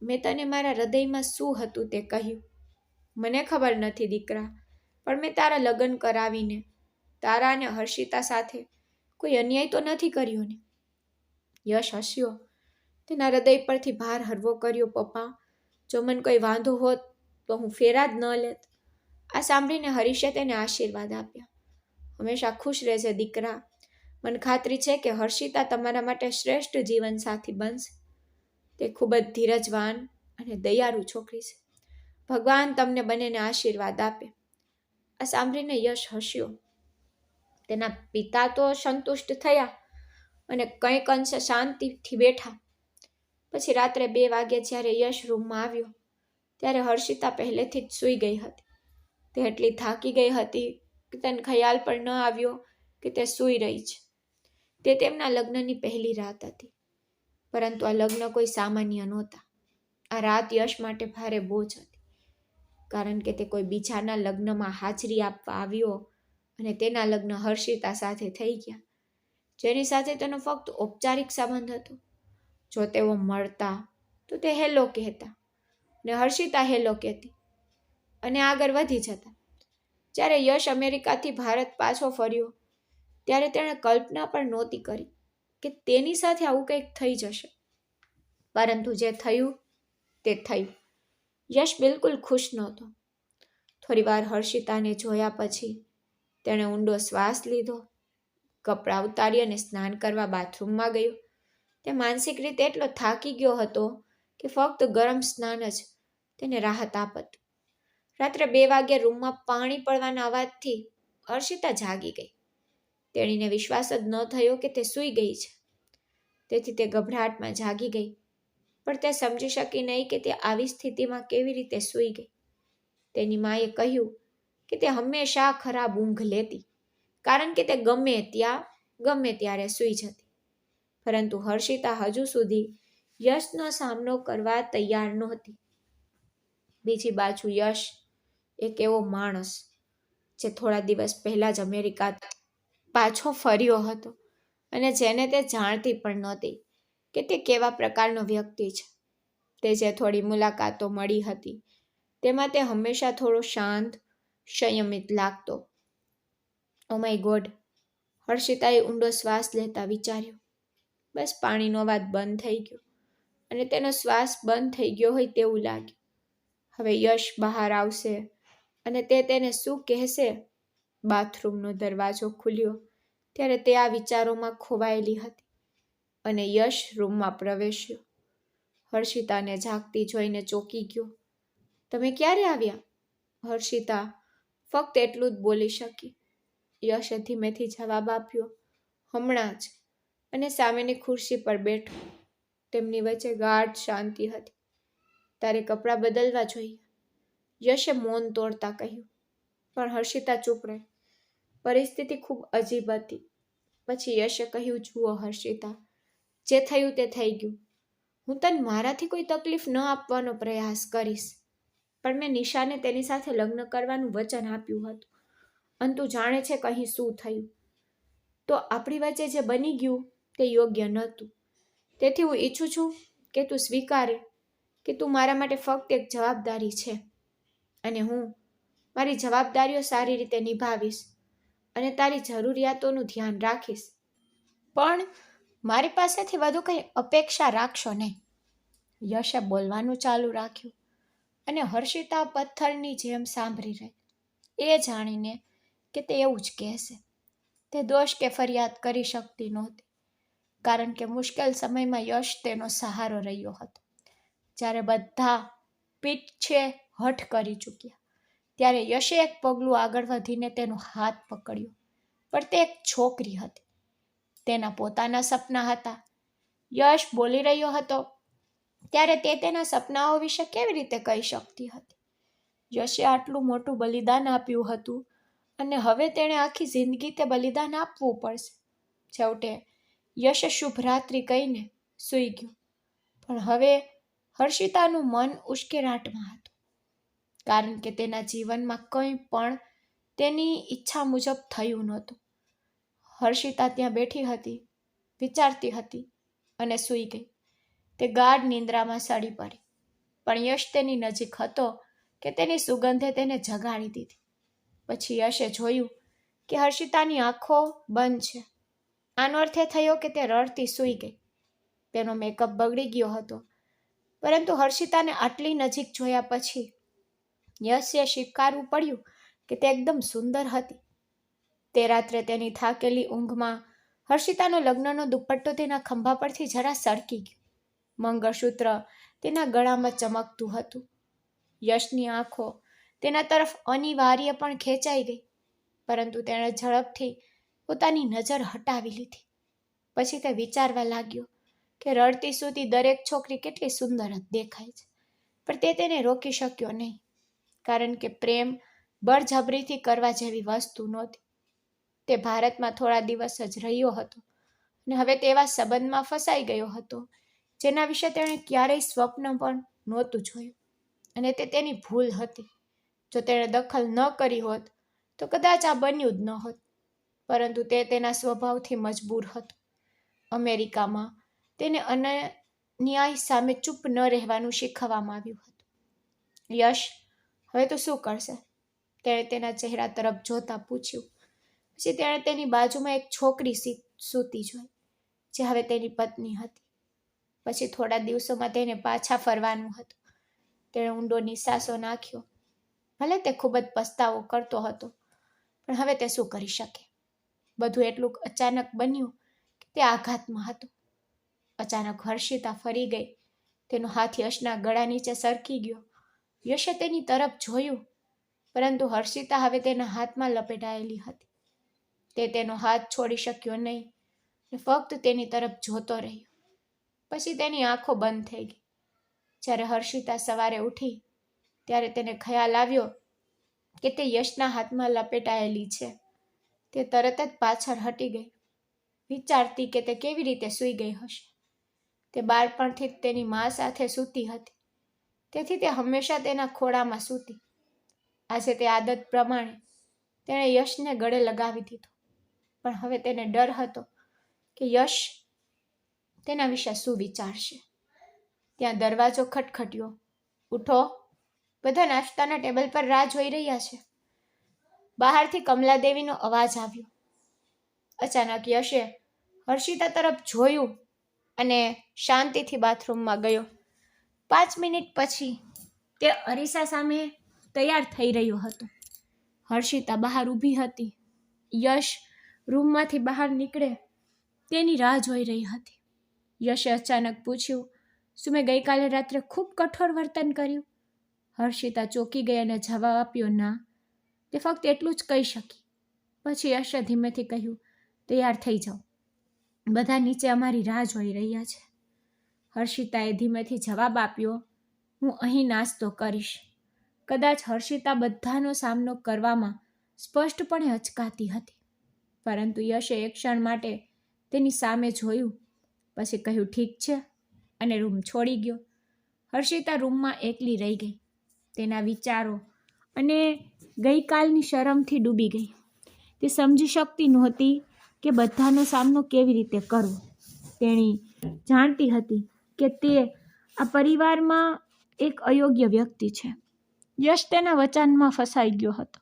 મેં તને મારા હૃદયમાં શું હતું તે કહ્યું. મને ખબર નથી દીકરા, પણ મેં તારા લગ્ન કરાવીને તારા અને હર્ષિતા સાથે કોઈ અન્યાય તો નથી કર્યો ને? યશ હસ્યો. તેના હૃદય પરથી ભાર હળવો કર્યો. પપ્પા, જો મને કોઈ વાંધો હોત તો હું ફેરા જ ન લેત. આ સાંભળીને હરીશે તેને આશીર્વાદ આપ્યા. હંમેશા ખુશ રહેજે દીકરા. મને ખાતરી છે કે હર્ષિતા તમારા માટે શ્રેષ્ઠ જીવનસાથી બનશે. તે ખૂબ જ ધીરજવાન અને દયાળુ છોકરી છે. ભગવાન તમને બંનેને આશીર્વાદ આપે. આ સાંભળીને યશ હસ્યો. તેના પિતા તો સંતુષ્ટ થયા અને કંઈક અંશે શાંતિથી બેઠા. પછી રાત્રે 2 વાગે જ્યારે યશ રૂમમાં આવ્યો ત્યારે હર્ષિતા પહેલેથી જ સૂઈ ગઈ હતી. તે એટલી થાકી ગઈ હતી કે તેને ખ્યાલ પણ ન આવ્યો કે તે સૂઈ રહી છે. તે તેમના લગ્નની પહેલી રાત હતી, પરંતુ આ લગ્ન કોઈ સામાન્ય નહોતા. આ રાત યશ માટે ભારે બોજ હતી, કારણ કે તે કોઈ બીજાના લગ્નમાં હાજરી આપવા આવ્યો અને તેના લગ્ન હર્ષિતા સાથે થઈ ગયા, જેની સાથે તેનો ફક્ત ઔપચારિક સંબંધ હતો. જો તેઓ મળતા તો તે હેલો કહેતા ને હર્ષિતા હેલો કહેતી અને આગળ વધી જતા. જ્યારે યશ અમેરિકાથી ભારત પાછો ફર્યો ત્યારે તેણે કલ્પના પણ નહોતી કરી કે તેની સાથે આવું કંઈક થઈ જશે. પરંતુ જે થયું તે થયું. યશ બિલકુલ ખુશ નહોતો. થોડીવાર હર્ષિતાને જોયા પછી તેણે ઊંડો શ્વાસ લીધો, કપડાં ઉતારી અને સ્નાન કરવા બાથરૂમમાં ગયો. તે માનસિક રીતે એટલો થાકી ગયો હતો કે ફક્ત ગરમ સ્નાન જ તેને રાહત આપત. રાત્રે 2 વાગ્યે રૂમમાં પાણી પડવાના અવાજથી હર્ષિતા જાગી ગઈ. તેણીને વિશ્વાસ જ ન થયો કે તે સૂઈ ગઈ છે. તેથી તે ગભરાટમાં જાગી ગઈ, પણ તે સમજી શકી નહીં કે તે આવી સ્થિતિમાં કેવી રીતે સૂઈ ગઈ. તેની માએ કહ્યું કે તે હંમેશા ખરાબ ઊંઘ લેતી, કારણ કે તે ગમે ત્યાં ગમે ત્યારે સૂઈ જતી. પરંતુ હર્ષિતા હજુ સુધી યશનો સામનો કરવા તૈયાર નહોતી. બીજી બાજુ યશ એક એવો માણસ જે થોડા દિવસ પહેલા જ અમેરિકા પાછો ફર્યો હતો અને જેને તે જાણતી પણ નહોતી કે તે કેવા પ્રકારનો વ્યક્તિ છે. તે જે થોડી મુલાકાતો મળી હતી તેમાં તે હંમેશા થોડો શાંત, સંયમિત લાગતો. ઓ માય ગોડ, હર્ષિતાએ ઊંડો શ્વાસ લેતા વિચાર્યું. બસ પાણીનો અવાજ બંધ થઈ ગયો અને તેનો શ્વાસ બંધ થઈ ગયો હોય તેવું લાગ્યું. હવે યશ બહાર આવશે અને તે તેને શું કહેશે? બાથરૂમનો દરવાજો ખુલ્યો ત્યારે તે આ વિચારોમાં ખોવાયેલી હતી અને યશ રૂમમાં પ્રવેશ્યો. હર્ષિતાને જાગતી જોઈને ચોંકી ગયો. તમે ક્યારે આવ્યા? હર્ષિતા ફક્ત એટલું જ બોલી શકી. યશે ધીમેથી જવાબ આપ્યો, હમણાં જ, અને સામેની ખુરશી પર બેઠો. તેમની વચ્ચે ગાઢ શાંતિ હતી. તારે કપડાં બદલવા જોઈએ, યશે મૌન તોડતા કહ્યું. પણ હર્ષિતા ચૂપ રહી. પરિસ્થિતિ ખૂબ અજીબ હતી. પછી યશે કહ્યું, જુઓ હર્ષિતા, જે થયું તે થઈ ગયું. હું તને મારાથી કોઈ તકલીફ ન આપવાનો પ્રયાસ કરીશ, પણ મેં નિશાને તેની સાથે લગ્ન કરવાનું વચન આપ્યું હતું અને તું જાણે છે કે અહીં શું થયું. તો આપણી વચ્ચે જે બની ગયું તે યોગ્ય નહોતું. તેથી હું ઈચ્છું છું કે તું સ્વીકારે કે તું મારા માટે ફક્ત એક જવાબદારી છે અને હું મારી જવાબદારીઓ સારી રીતે નિભાવીશ અને તારી જરૂરિયાતોનું ધ્યાન રાખીશ, પણ મારી પાસેથી વધુ કંઈ અપેક્ષા રાખશો નહીં. યશે બોલવાનું ચાલુ રાખ્યું અને હર્ષિતા પથ્થરની જેમ સાંભળી રહી, એ જાણીને કે તે એવું જ કહેશે. તે દોષ કે ફરિયાદ કરી શકતી નહોતી, કારણ કે મુશ્કેલ સમયમાં યશ તેનો સહારો રહ્યો હતો. જ્યારે બધા પીઠે હઠ કરી ચૂક્યા ત્યારે યશે એક પગલું આગળ વધીને તેનો હાથ પકડ્યો. પણ તે એક છોકરી હતી. તેના પોતાના સપના હતા. યશ બોલી રહ્યો હતો ત્યારે તે તેના સપનાઓ વિશે કેવી રીતે કહી શકતી હતી? યશે આટલું મોટું બલિદાન આપ્યું હતું અને હવે તેણે આખી જિંદગી તે બલિદાન આપવું પડશે. છેવટે યશે શુભરાત્રિ કહીને સૂઈ ગયું. પણ હવે હર્ષિતાનું મન ઉશ્કેરાટમાં હતું, કારણ કે તેના જીવનમાં કંઈ પણ તેની ઈચ્છા મુજબ થયું નહોતું. હર્ષિતા ત્યાં બેઠી હતી, વિચારતી હતી અને સૂઈ ગઈ. તે ગાઢ નિંદ્રામાં સડી પડી. પણ યશ તેની નજીક હતો કે તેની સુગંધે તેને જગાડી દીધી. પછી યશે જોયું કે હર્ષિતાની આંખો બંધ છે. આનો અર્થ એ થયો કે તે રડતી સૂઈ ગઈ. તેનો મેકઅપ બગડી ગયો હતો, પરંતુ હર્ષિતાને આટલી નજીક જોયા પછી યશે સ્વીકારવું પડ્યું કે તે એકદમ સુંદર હતી. તે રાત્રે તેની થાકેલી ઊંઘમાં હર્ષિતાનો લગ્નનો દુપટ્ટો તેના ખંભા પરથી જરા સરકી ગયો. મંગળસૂત્ર તેના ગળામાં ચમકતું હતું. યશની આંખો તેના તરફ અનિવાર્ય પણ ખેંચાઈ ગઈ, પરંતુ તેણે ઝડપથી પોતાની નજર હટાવી લીધી. પછી તે વિચારવા લાગ્યો કે રડતી સૂતી દરેક છોકરી કેટલી સુંદર દેખાય છે, પણ તે તેને રોકી શક્યો નહીં, કારણ કે પ્રેમ બળજબરીથી કરવા જેવી વસ્તુ નહોતી. તે ભારતમાં થોડા દિવસ જ રહ્યો હતો અને હવે તેવા સંબંધમાં ફસાઈ ગયો હતો જેના વિશે તેણે ક્યારેય સ્વપ્ન પણ નહોતું જોયું. અને તે તેની ભૂલ હતી. જો તેણે દખલ ન કરી હોત તો કદાચ આ બન્યું જ ન હોત, પરંતુ તે તેના સ્વભાવથી મજબૂર હતો. અમેરિકામાં તેને અન્યાય સામે ચૂપ ન રહેવાનું શીખવવામાં આવ્યું હતું. યશ, હવે તો શું કરશે? તેણે તેના ચહેરા તરફ જોતા પૂછ્યું. પછી તેણે તેની બાજુમાં એક છોકરી સૂતી જોઈ, જે હવે તેની પત્ની હતી. પછી થોડા દિવસોમાં તેને પાછા ફરવાનું હતું. તેણે ઊંડો નિસાસો નાખ્યો. ભલે તે ખૂબ જ પસ્તાવો કરતો હતો, પણ હવે તે શું કરી શકે? બધું એટલું અચાનક બન્યું કે તે આઘાતમાં હતો. અચાનક હર્ષિતા ફરી ગઈ. તેનો હાથ યશના ગળા નીચે સરકી ગયો. યશે તેની તરફ જોયું, પરંતુ હર્ષિતા હવે તેના હાથમાં લપેટાયેલી હતી. તે તેનો હાથ છોડી શક્યો નહીં અને ફક્ત તેની તરફ જોતો રહ્યો. પછી તેની આંખો બંધ થઈ ગઈ. જ્યારે હર્ષિતા સવારે ઉઠી ત્યારે તેને ખ્યાલ આવ્યો કે તે યશના હાથમાં લપેટાયેલી છે. તે તરત જ પાછળ હટી ગઈ, વિચારતી કે તે કેવી રીતે સૂઈ ગઈ હશે. તે બાળપણથી જ તેની મા સાથે સૂતી હતી, તેથી તે હંમેશા તેના ખોળામાં સૂતી. આજે તે આદત પ્રમાણે તેણે યશને ગળે લગાવી દીધો, પણ હવે તેને ડર હતો કે યશ તેના વિશે શું વિચારશે. ત્યાં દરવાજો ખટખટ્યો. ઉઠો, બધા નાસ્તાના ટેબલ પર રાહ જોઈ રહ્યા છે. બહારથી કમલાદેવીનો અવાજ આવ્યો. અચાનક યશે હર્ષિતા તરફ જોયું અને શાંતિથી બાથરૂમમાં ગયો. 5 મિનિટ પછી તે અરીસા સામે તૈયાર થઈ રહ્યો હતો. હર્ષિતા બહાર ઊભી હતી. યશ રૂમમાંથી બહાર નીકળે તેની રાહ જોઈ રહી હતી. યશે અચાનક પૂછ્યું, શું મેં ગઈકાલે રાત્રે ખૂબ કઠોર વર્તન કર્યું? હર્ષિતા ચોંકી ગઈ અને જવાબ આપ્યો, ના. તે ફક્ત એટલું જ કહી શકી. પછી યશે ધીમેથી કહ્યું, તૈયાર થઈ જાઓ, બધા નીચે અમારી રાહ જોઈ રહ્યા છે. હર્ષિતાએ ધીમેથી જવાબ આપ્યો, હું અહીં નાસ્તો કરીશ. કદાચ હર્ષિતા બધાનો સામનો કરવામાં સ્પષ્ટપણે અચકાતી હતી, પરંતુ યશે એક ક્ષણ માટે તેની સામે જોયું, પછી કહ્યું, ઠીક છે, અને રૂમ છોડી ગયો. હર્ષિતા રૂમમાં એકલી રહી ગઈ. તેના વિચારો અને ગઈકાલની શરમથી ડૂબી ગઈ. તે સમજી શકતી નહોતી કે બધાનો સામનો કેવી રીતે કરવો. તેણી જાણતી હતી કે તે આ પરિવારમાં એક અયોગ્ય વ્યક્તિ છે. યશ તેના વચનમાં ફસાઈ ગયો હતો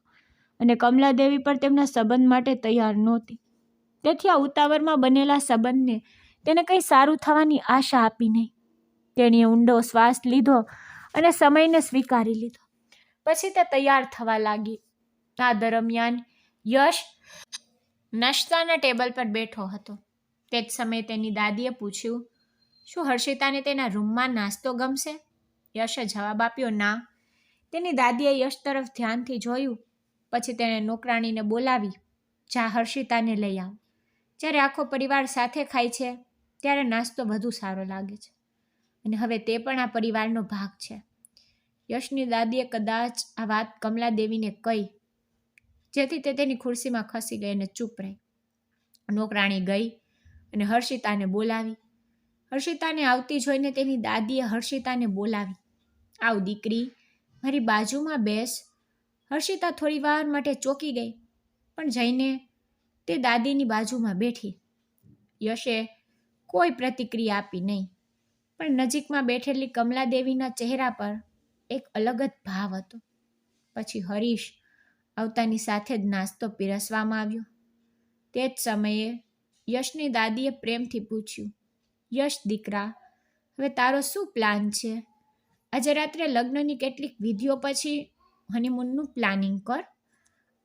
અને કમલાદેવી પર તેમના સંબંધ માટે તૈયાર નહોતી. તેથી આ ઉતાવળમાં બનેલા સંબંધને તેને કંઈ સારું થવાની આશા આપી નહીં. તેણીએ ઊંડો શ્વાસ લીધો અને સમયને સ્વીકારી લીધો. પછી તે તૈયાર થવા લાગી. આ દરમિયાન યશ નાસ્તાના ટેબલ પર બેઠો હતો. તે જ સમયે તેની દાદીએ પૂછ્યું, શું હર્ષિતાને તેના રૂમમાં નાસ્તો ગમશે? યશે જવાબ આપ્યો, ના. તેની દાદીએ યશ તરફ ધ્યાનથી જોયું. પછી તેણે નોકરાણીને બોલાવી, જા હર્ષિતાને લઈ આવ. જ્યારે આખો પરિવાર સાથે ખાય છે ત્યારે નાસ્તો વધુ સારો લાગે છે, અને હવે તે પણ આ પરિવારનો ભાગ છે. યશની દાદીએ કદાચ આ વાત કમલાદેવીને કહી, જેથી તે તેની ખુરશીમાં ખસી ગઈ અને ચૂપ રહી. નોકરાણી ગઈ અને હર્ષિતાને બોલાવી. હર્ષિતાને આવતી જોઈને તેની દાદીએ હર્ષિતાને બોલાવી, આવ દીકરી, મારી બાજુમાં બેસ. હર્ષિતા થોડી વાર માટે ચોંકી ગઈ, પણ જઈને તે દાદીની બાજુમાં બેઠી. યશે કોઈ પ્રતિક્રિયા આપી નહીં, પણ નજીકમાં બેઠેલી કમલાદેવીના ચહેરા પર એક અલગ જ ભાવ હતો. પછી હરીશ આવતાની સાથે જ નાસ્તો પીરસવામાં આવ્યો. તે જ સમયે યશની દાદીએ પ્રેમથી પૂછ્યું, યશ દીકરા, હવે તારો શું પ્લાન છે? આજે રાત્રે લગ્નની કેટલીક વિધિઓ પછી હનીમૂનનું પ્લાનિંગ કર.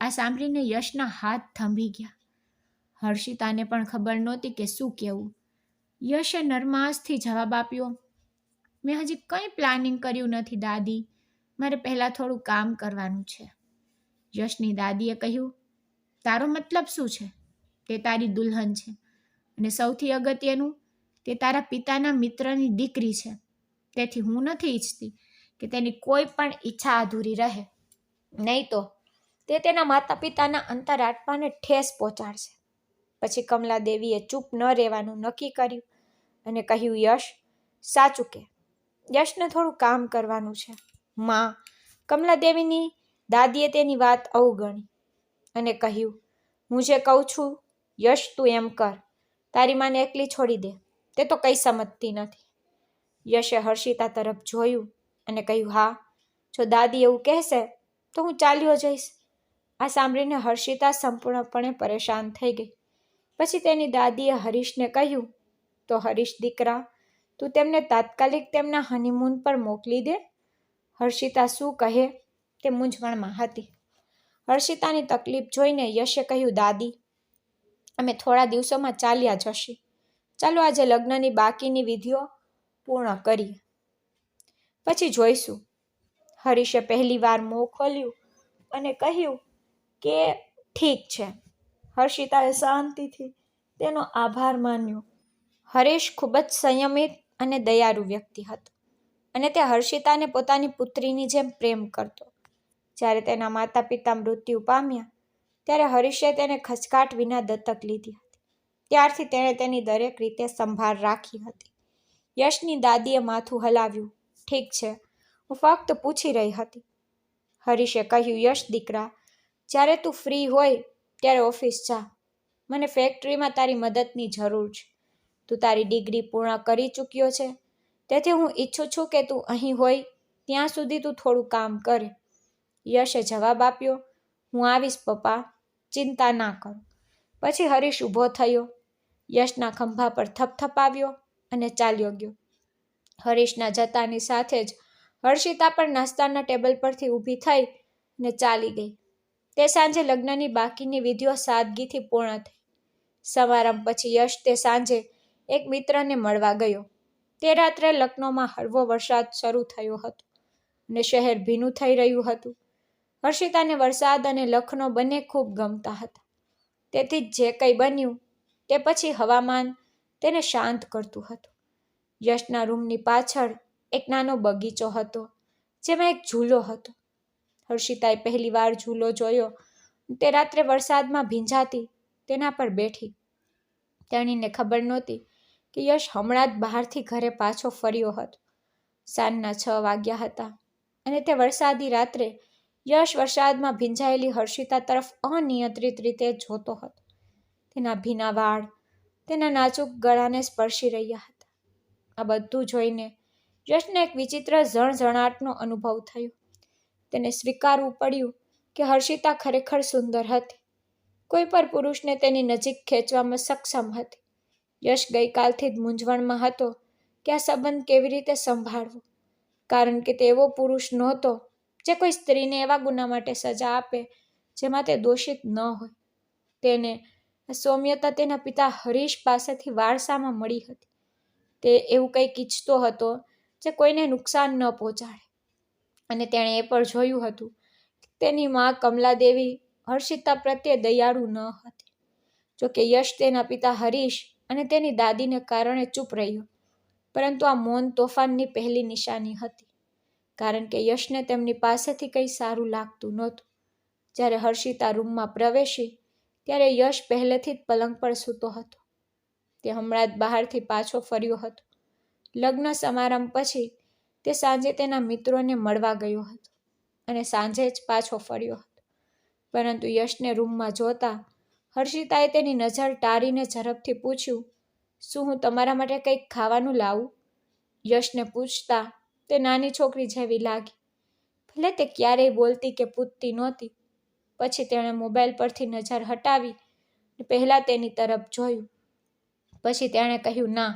આ સાંભળીને યશના હાથ થંભી ગયા. હર્ષિતાને પણ ખબર નહોતી કે શું કહેવું. યશે નરમાશથી જવાબ આપ્યો, મેં હજી કંઈ પ્લાનિંગ કર્યું નથી દાદી, મારે પહેલાં થોડું કામ કરવાનું છે. યશની દાદીએ કહ્યું, તારો મતલબ શું છે? તે તારી દુલ્હન છે, અને સૌથી અગત્યનું, તે તારા પિતાના મિત્રની દીકરી છે. તેથી હું નથી ઈચ્છતી કે તેની કોઈ પણ ઈચ્છા અધૂરી રહે, નહીં તો તે તેના માતા પિતાના અંતરાત્માને ઠેસ પહોંચાડશે. પછી કમલાદેવીએ ચૂપ ન રહેવાનું નક્કી કર્યું અને કહ્યું, યશ, સાચું કે યશને થોડું કામ કરવાનું છે. માં, કમલાદેવીની દાદીએ તેની વાત અવગણી અને કહ્યું, હું જે કહું છું યશ, તું એમ કર. તારી માને એકલી છોડી દે, તે તો કંઈ સમજતી નથી. યશે હર્ષિતા તરફ જોયું અને કહ્યું, હા, જો દાદી એવું કહેશે તો હું ચાલ્યો જઈશ. આ સાંભળીને હર્ષિતા સંપૂર્ણપણે પરેશાન થઈ ગઈ. પછી તેની દાદીએ હરીશને કહ્યું, તો હરીશ દીકરા, તું તેમને તાત્કાલિક તેમના હનીમૂન પર મોકલી દે. હર્ષિતા શું કહે તે મૂંઝવણમાં હતી. હર્ષિતાની તકલીફ જોઈને યશે કહ્યું, દાદી, અમે થોડા દિવસોમાં ચાલ્યા જશું. ચાલો આજે લગ્નની બાકીની વિધિઓ પૂર્ણ કરીએ, પછી જોઈશું. હરીશે પહેલીવાર મોં ખોલ્યું અને કહ્યું કે ઠીક છે. હર્ષિતાએ શાંતિથી તેનો આભાર માન્યો. હરીશ ખૂબ જ સંયમિત અને દયાળુ વ્યક્તિ હતો, અને તે હર્ષિતાને પોતાની પુત્રીની જેમ પ્રેમ કરતો. જ્યારે તેના માતા પિતા મૃત્યુ પામ્યા ત્યારે હરીશે તેને ખચકાટ વિના દત્તક લીધી હતી. ત્યારથી તેણે તેની દરેક રીતે સંભાળ રાખી હતી. યશની દાદીએ માથું હલાવ્યું. ઠીક છે, હું ફક્ત પૂછી રહી હતી. હરીશે કહ્યું, યશ દીકરા, જ્યારે તું ફ્રી હોય ત્યારે ઓફિસ જા. મને ફેક્ટરીમાં તારી મદદની જરૂર છે. તું તારી ડિગ્રી પૂર્ણ કરી ચૂક્યો છે, તેથી હું ઈચ્છું છું કે તું અહીં હોય ત્યાં સુધી તું થોડું કામ કરે. યશે જવાબ આપ્યો, હું આવીશ પપ્પા, ચિંતા ના કરો. પછી હરીશ ઊભો થયો, યશના ખંભા પર થપથપાવ્યો અને ચાલ્યો ગયો. હરીશના જતાની સાથે જ હર્ષિતા પણ નાસ્તાના ટેબલ પરથી ઊભી થઈ અને ચાલી ગઈ. તે સાંજે લગ્નની બાકીની વિધિઓ સાદગીથી પૂર્ણ થઈ. સમારંભ પછી યશ તે સાંજે એક મિત્રને મળવા ગયો. તે રાત્રે લખનૌમાં હળવો વરસાદ શરૂ થયો હતો અને શહેર ભીનું થઈ રહ્યું હતું. હર્ષિતાને વરસાદ અને લખનૌ બંને ખૂબ ગમતા હતા. તેથી જે કંઈ બન્યું તે પછી હવામાન તેને શાંત કરતું હતું. યશના રૂમની પાછળ એક નાનો બગીચો હતો, જેમાં એક ઝૂલો હતો. હર્ષિતાએ પહેલીવાર ઝૂલો જોયો. તે રાત્રે વરસાદમાં ભીંજાતી તેના પર બેઠી. તેણીને ખબર નહોતી કે યશ હમણાં જ બહારથી ઘરે પાછો ફર્યો હતો. સાંજના 6 વાગ્યા હતા અને તે વરસાદી રાત્રે યશ વરસાદમાં ભીંજાયેલી હર્ષિતા તરફ અનિયંત્રિત રીતે જોતો હતો. તેના ભીના વાળ તેના નાજુક ગળાને સ્પર્શી રહ્યા હતા. આ બધું જોઈને યશને એક વિચિત્ર ઝણઝણાટનો અનુભવ થયો. તેને સ્વીકારવું પડ્યું કે હર્ષિતા ખરેખર સુંદર હતી. કોઈ પણ પુરુષને તેની નજીક ખેંચવામાં સક્ષમ હતી. યશ ગઈકાલથી જ મૂંઝવણમાં હતો કે આ સંબંધ કેવી રીતે સંભાળવો, કારણ કે તે એવો પુરુષ નહોતો જે કોઈ સ્ત્રીને એવા ગુના માટે સજા આપે જેમાં તે દોષિત ન હોય. તેને આ સૌમ્યતા તેના પિતા હરીશ પાસેથી વારસામાં મળી હતી. તે એવું કંઈક ઈચ્છતો હતો જે કોઈને નુકસાન ન પહોંચાડે. અને તેણે એ પણ જોયું હતું કે તેની મા કમલાદેવી હર્ષિતા પ્રત્યે દયાળુ ન હતી. જોકે યશ તેના પિતા હરીશ અને તેની દાદીને કારણે ચૂપ રહ્યો, પરંતુ આ મૌન તોફાનની પહેલી નિશાની હતી, કારણ કે યશને તેમની પાસેથી કંઈ સારું લાગતું નહોતું. જ્યારે હર્ષિતા રૂમમાં પ્રવેશી ત્યારે યશ પહેલેથી જ પલંગ પર સૂતો હતો. તે હમણાં જ બહારથી પાછો ફર્યો હતો. લગ્ન સમારંભ પછી તે સાંજે તેના મિત્રોને મળવા ગયો હતો અને સાંજે જ પાછો ફર્યો હતો. પરંતુ યશને રૂમમાં જોતા હર્ષિતાએ તેની નજર ટાળીને ઝડપથી પૂછ્યું, શું હું તમારા માટે કંઈક ખાવાનું લાવું? યશને પૂછતા તે નાની છોકરી જેવી લાગી. ભલે તે ક્યારેય બોલતી કે પૂછતી નહોતી. પછી તેણે મોબાઈલ પરથી નજર હટાવી પહેલાં તેની તરફ જોયું. પછી તેણે કહ્યું, ના,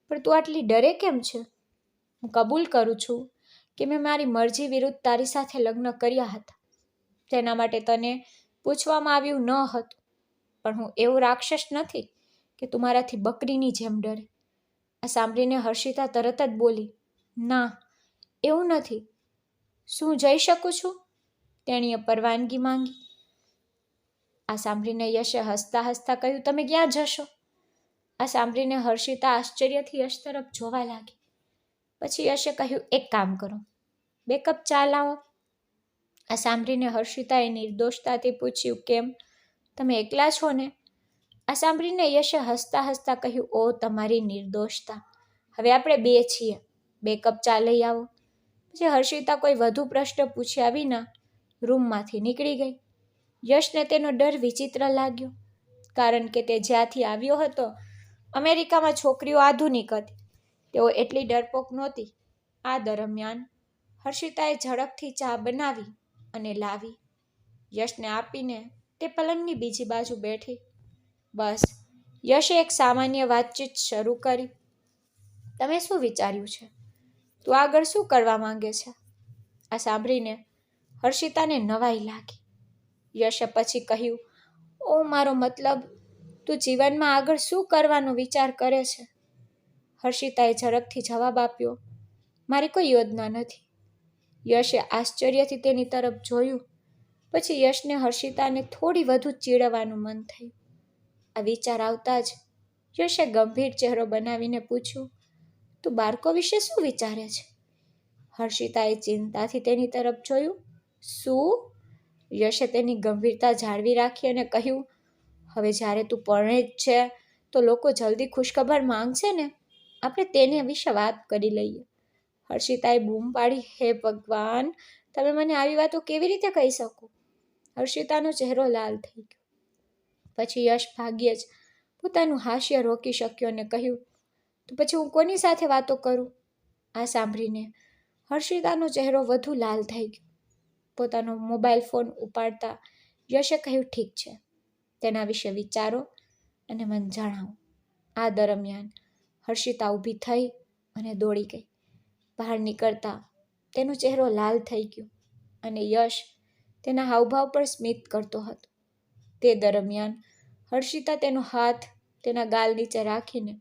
પણ તું આટલી ડરે કેમ છે? હું કબૂલ કરું છું કે મેં મારી મરજી વિરુદ્ધ તારી સાથે લગ્ન કર્યા હતા. તેના માટે તને પૂછવામાં આવ્યું ન હતું. પણ હું એવો રાક્ષસ નથી કે તું મારાથી બકરીની જેમ ડરે. આ સાંભળીને હર્ષિતા તરત જ બોલી, ના, એવું નથી. શું જઈ શકું છું? તેણીએ પરવાનગી માંગી. આ સાંભળીને યશે હસતા હસતા કહ્યું, તમે ક્યાં જશો? આ સાંભળીને હર્ષિતા આશ્ચર્યથી યશ તરફ જોવા લાગી. પછી યશે કહ્યું, એક કામ કરો, 2 કપ ચા લાવો. આ સાંભળીને હર્ષિતાએ નિર્દોષતાથી પૂછ્યું, કેમ? તમે એકલા છો ને? આ સાંભળીને યશે હસતા હસતા કહ્યું, ઓ તમારી નિર્દોષતા, હવે આપણે 2 છીએ, 2 કપ ચા લઈ આવો. પછી હર્ષિતા કોઈ વધુ પ્રશ્ન પૂછ્યા વિના રૂમમાંથી નીકળી ગઈ. યશને તેનો ડર વિચિત્ર લાગ્યો, કારણ કે તે જ્યાંથી આવ્યો હતો અમેરિકામાં છોકરીઓ આધુનિક હતી, તેઓ એટલી ડરપોક નહોતી. આ દરમિયાન હર્ષિતાએ ઝડપથી ચા બનાવી અને લાવી. યશને આપીને તે પલંગની બીજી બાજુ બેઠી. બસ, યશે એક સામાન્ય વાતચીત શરૂ કરી. તમે શું વિચાર્યું છે? તું આગળ શું કરવા માંગે છે? આ સાંભળીને હર્ષિતાને નવાઈ લાગી. યશે પછી કહ્યું, ઓ મારો મતલબ, તું જીવનમાં આગળ શું કરવાનો વિચાર કરે છે? હર્ષિતાએ ઝડપથી જવાબ આપ્યો, મારી કોઈ યોજના નથી. યશે આશ્ચર્યથી તેની તરફ જોયું. પછી યશને હર્ષિતાને થોડી વધુ ચીડવવાનું મન થયું. આ વિચાર આવતા જ યશે ગંભીર ચહેરો બનાવીને પૂછ્યું, તું બાળકો વિશે શું વિચારે છે? હર્ષિતાએ ચિંતાથી તેની તરફ જોયું. શું? યશે તેની ગંભીરતા જાળવી રાખી અને કહ્યું, હવે જ્યારે તું પરણે જ છે તો લોકો જલ્દી ખુશખબર માંગશે ને, આપણે તેને વિશે વાત કરી લઈએ. હર્ષિતાએ બૂમ પાડી, હે ભગવાન, તમે મને આવી વાતો કેવી રીતે કહી શકો? હર્ષિતાનો ચહેરો લાલ થઈ ગયો. પછી યશ ભાગ્યે જ પોતાનું હાસ્ય રોકી શક્યો અને કહ્યું, તો પછી હું કોની સાથે વાતો કરું? આ સાંભળીને હર્ષિતાનો ચહેરો વધુ લાલ થઈ ગયો. પોતાનો મોબાઈલ ફોન ઉપાડતા યશે કહ્યું, ઠીક છે, તેના વિશે વિચારો અને મને જણાવો. આ દરમિયાન હર્ષિતા ઊભી થઈ અને દોડી ગઈ. બહાર નીકળતા તેનો ચહેરો લાલ થઈ ગયો અને યશ તેના હાવભાવ પર સ્મિત કરતો હતો. તે દરમિયાન હર્ષિતા તેનો હાથ તેના ગાલ નીચે રાખીને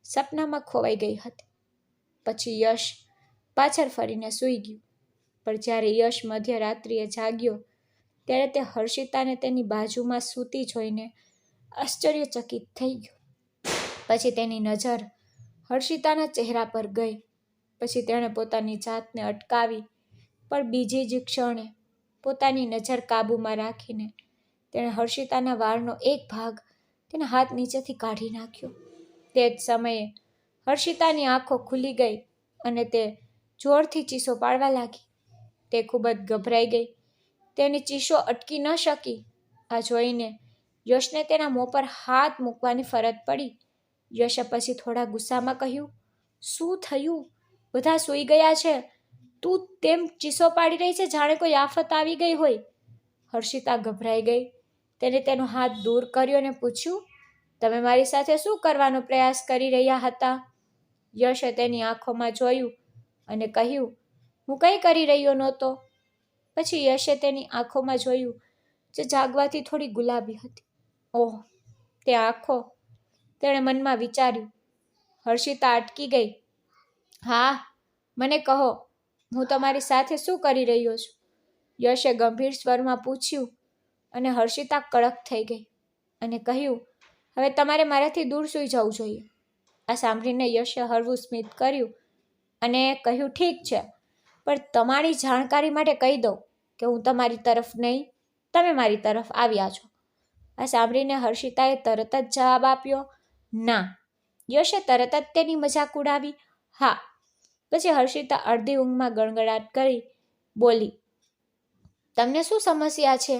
સપનામાં ખોવાઈ ગઈ હતી. પછી યશ પાછળ ફરીને સૂઈ ગયું. પણ જ્યારે યશ મધ્યરાત્રિએ જાગ્યો ત્યારે તે હર્ષિતાને તેની બાજુમાં સૂતી જોઈને આશ્ચર્યચકિત થઈ ગયો. પછી તેની નજર હર્ષિતાના ચહેરા પર ગઈ. પછી તેણે પોતાની જાતને અટકાવી, પણ બીજી જ ક્ષણે પોતાની નજર કાબૂમાં રાખીને તેણે હર્ષિતાના વાળનો એક ભાગ તેના હાથ નીચેથી કાઢી નાખ્યો. તે જ સમયે હર્ષિતાની આંખો ખુલી ગઈ અને તે જોરથી ચીસો પાડવા લાગી. તે ખૂબ જ ગભરાઈ ગઈ. તેની ચીસો અટકી ન શકી. આ જોઈને યશને તેના મોં પર હાથ મૂકવાની ફરજ પડી. યશે પછી થોડા ગુસ્સામાં કહ્યું, શું થયું? બધા સૂઈ ગયા છે, તું તેમ ચીસો પાડી રહી છે જાણે કોઈ આફત આવી ગઈ હોય. હર્ષિતા ગભરાઈ ગઈ. તેને તેનો હાથ દૂર કર્યો અને પૂછ્યું, તમે મારી સાથે શું કરવાનો પ્રયાસ કરી રહ્યા હતા? યશે તેની આંખોમાં જોયું અને કહ્યું, હું કંઈ કરી રહ્યો નહોતો. પછી યશે તેની આંખોમાં જોયું, જે જાગવાથી થોડી ગુલાબી હતી. ઓહ, તે આંખો! તેણે મનમાં વિચાર્યું. હર્ષિતા અટકી ગઈ. હા, મને કહો, હું તમારી સાથે શું કરી રહ્યો છું? યશે ગંભીર સ્વરમાં પૂછ્યું અને હર્ષિતા કડક થઈ ગઈ અને કહ્યું, હવે તમારે મારાથી દૂર સૂઈ જવું જોઈએ. આ સાંભળીને યશે હળવું સ્મિત કર્યું અને કહ્યું, ઠીક છે, પણ તમારી જાણકારી માટે કહી દઉં કે હું તમારી તરફ નહીં, તમે મારી તરફ આવ્યા છો. આ સાંભળીને હર્ષિતાએ તરત જ જવાબ આપ્યો, ના. યશે તરત જ તેની મજાક ઉડાવી, હા. પછી હર્ષિતા અડધી ઊંઘમાં ગણગડાટ કરી બોલી, તમને શું સમસ્યા છે?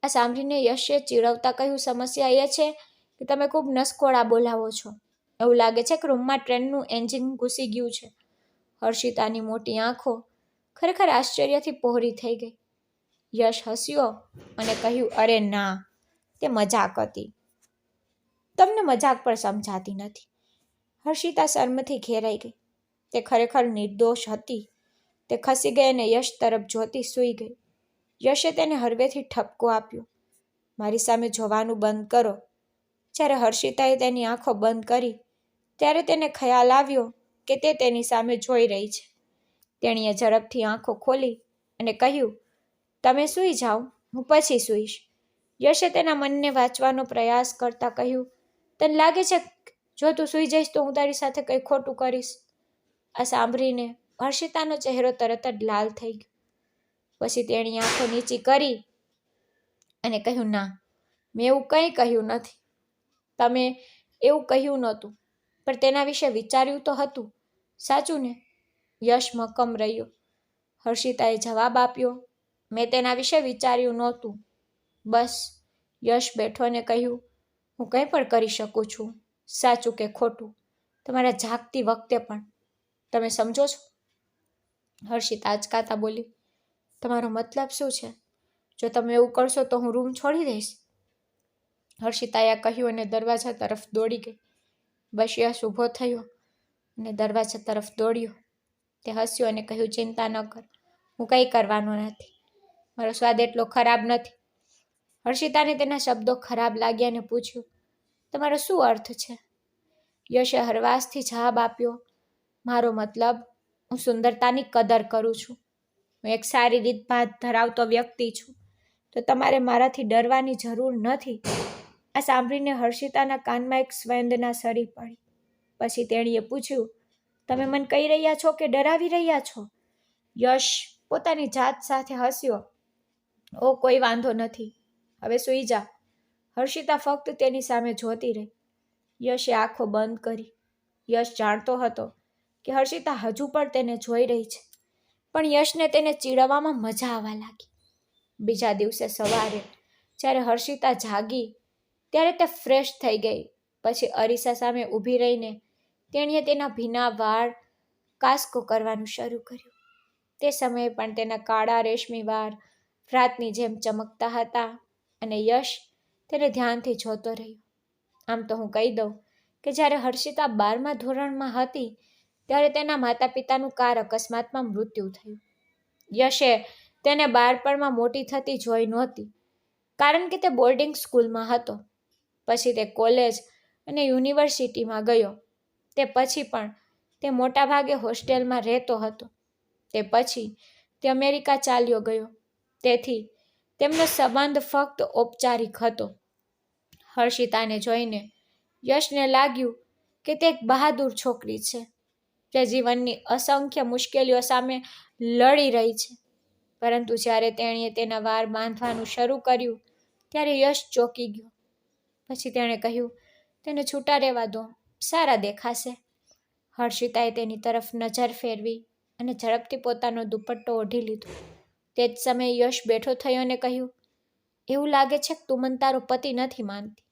આ સાંભળીને યશે ચીડવતા કહ્યું, સમસ્યા એ છે કે તમે ખૂબ નસકોડા બોલાવો છો. એવું લાગે છે કે રૂમમાં ટ્રેનનું એન્જિન ઘૂસી ગયું છે. હર્ષિતાની મોટી આંખો ખરેખર આશ્ચર્યથી પહોળી થઈ ગઈ. યશ હસ્યો અને કહ્યું, અરે ના, તે મજાક હતી. તમને મજાક પણ સમજાતી નથી. હર્ષિતા શર્મથી ઘેરાઈ ગઈ. તે ખરેખર નિર્દોષ હતી. તે ખસી ગઈ અને યશ તરફ જોતી સૂઈ ગઈ. યશે તેને હળવેથી ઠપકો આપ્યો, મારી સામે જોવાનું બંધ કરો. જ્યારે હર્ષિતાએ તેની આંખો બંધ કરી ત્યારે તેને ખ્યાલ આવ્યો કે તે તેની સામે જોઈ રહી છે. તેણીએ ઝડપથી આંખો ખોલી અને કહ્યું, તમે સૂઈ જાઓ, હું પછી સૂઈશ. યશે તેના મનને વાંચવાનો પ્રયાસ કરતા કહ્યું, તને લાગે છે જો તું સૂઈ જઈશ તો હું તારી સાથે કંઈ ખોટું કરીશ? આ સાંભળીને હર્ષિતાનો ચહેરો તરત જ લાલ થઈ ગયો. પછી તેણી આંખો નીચી કરી અને કહ્યું, ના, મેં એવું કંઈ કહ્યું નથી. તમે એવું કહ્યું નહોતું, પણ તેના વિશે વિચાર્યું તો હતું, સાચું ને? યશ મક્કમ રહ્યો. હર્ષિતાએ જવાબ આપ્યો, મેં તેના વિશે વિચાર્યું નહોતું. બસ. યશ બેઠો અને કહ્યું, હું કંઈ પણ કરી શકું છું, સાચું કે ખોટું, તમારા જાગતી વખતે પણ. તમે સમજો છો? હર્ષિતા આચકાતા બોલી, તમારો મતલબ શું છે? જો તમે એવું કરશો તો હું રૂમ છોડી દઈશ. હર્ષિતાએ કહ્યું અને દરવાજા તરફ દોડી ગઈ. બસ યશ ઊભો થયો અને દરવાજા તરફ દોડ્યો. તે હસ્યો અને કહ્યું, ચિંતા ન કર, હું કંઈ કરવાનો નથી. મારો સ્વાદ એટલો ખરાબ નથી. હર્ષિતાને તેના શબ્દો ખરાબ લાગ્યા અને પૂછ્યું, તમારો શું અર્થ છે? યશે હરવાશથી જવાબ આપ્યો, મારો મતલબ, હું સુંદરતાની કદર કરું છું. હું એક સારી રીતભાત ધરાવતો વ્યક્તિ છું, તો તમારે મારાથી ડરવાની જરૂર નથી. આ સાંભળીને હર્ષિતાના કાનમાં એક સ્વેદના સરી પડી. પછી તેણીએ પૂછ્યું, તમે મને કહી રહ્યા છો કે ડરાવી રહ્યા છો? યશ પોતાની જાત સાથે હસ્યો, ઓ કોઈ વાંધો નથી, હવે સૂઈ જા. હર્ષિતા ફક્ત તેની સામે જોતી રહી. યશે આંખો બંધ કરી. યશ જાણતો હતો કે હર્ષિતા હજુ પણ તેને જોઈ રહી છે, પણ યશને તેને ચીડવવામાં મજા આવવા લાગી. બીજા દિવસે સવારે જ્યારે હર્ષિતા જાગી ત્યારે તે ફ્રેશ થઈ ગઈ. પછી અરીસા સામે ઊભી રહીને તેણીએ તેના ભીના વાળ કાસ્કો કરવાનું શરૂ કર્યું. તે સમયે પણ તેના કાળા રેશમી વાળ રાતની જેમ ચમકતા હતા અને યશ તેને ધ્યાનથી જોતો રહ્યો. આમ તો હું કહી દઉં કે જ્યારે હર્ષિતા 12મા ધોરણમાં હતી ત્યારે તેના માતા પિતાનું કાર અકસ્માતમાં મૃત્યુ થયું. યશે તેને બાળપણમાં મોટી થતી જોઈ નહોતી, કારણ કે તે બોર્ડિંગ સ્કૂલમાં હતો. પછી તે કોલેજ અને યુનિવર્સિટીમાં ગયો. તે પછી પણ તે મોટાભાગે હોસ્ટેલમાં રહેતો હતો. તે પછી તે અમેરિકા ચાલ્યો ગયો. તેથી તેમનો સંબંધ ફક્ત ઔપચારિક હતો. હર્ષિતાને જોઈને યશને લાગ્યું કે તે એક બહાદુર છોકરી છે, જે જીવનની અસંખ્ય મુશ્કેલીઓ સામે લડી રહી છે. પરંતુ જ્યારે તેણીએ તેના વાળ બાંધવાનું શરૂ કર્યું ત્યારે યશ ચોંકી ગયો. પછી તેણે કહ્યું, તેને છૂટા રહેવા દો, સારા દેખાશે. હર્ષિતાએ તેની તરફ નજર ફેરવી અને ઝડપથી પોતાનો દુપટ્ટો ઓઢી લીધો. તે જ સમયે યશ બેઠો થયો અને કહ્યું, એવું લાગે છે કે તું મને તારો પતિ નથી માનતી.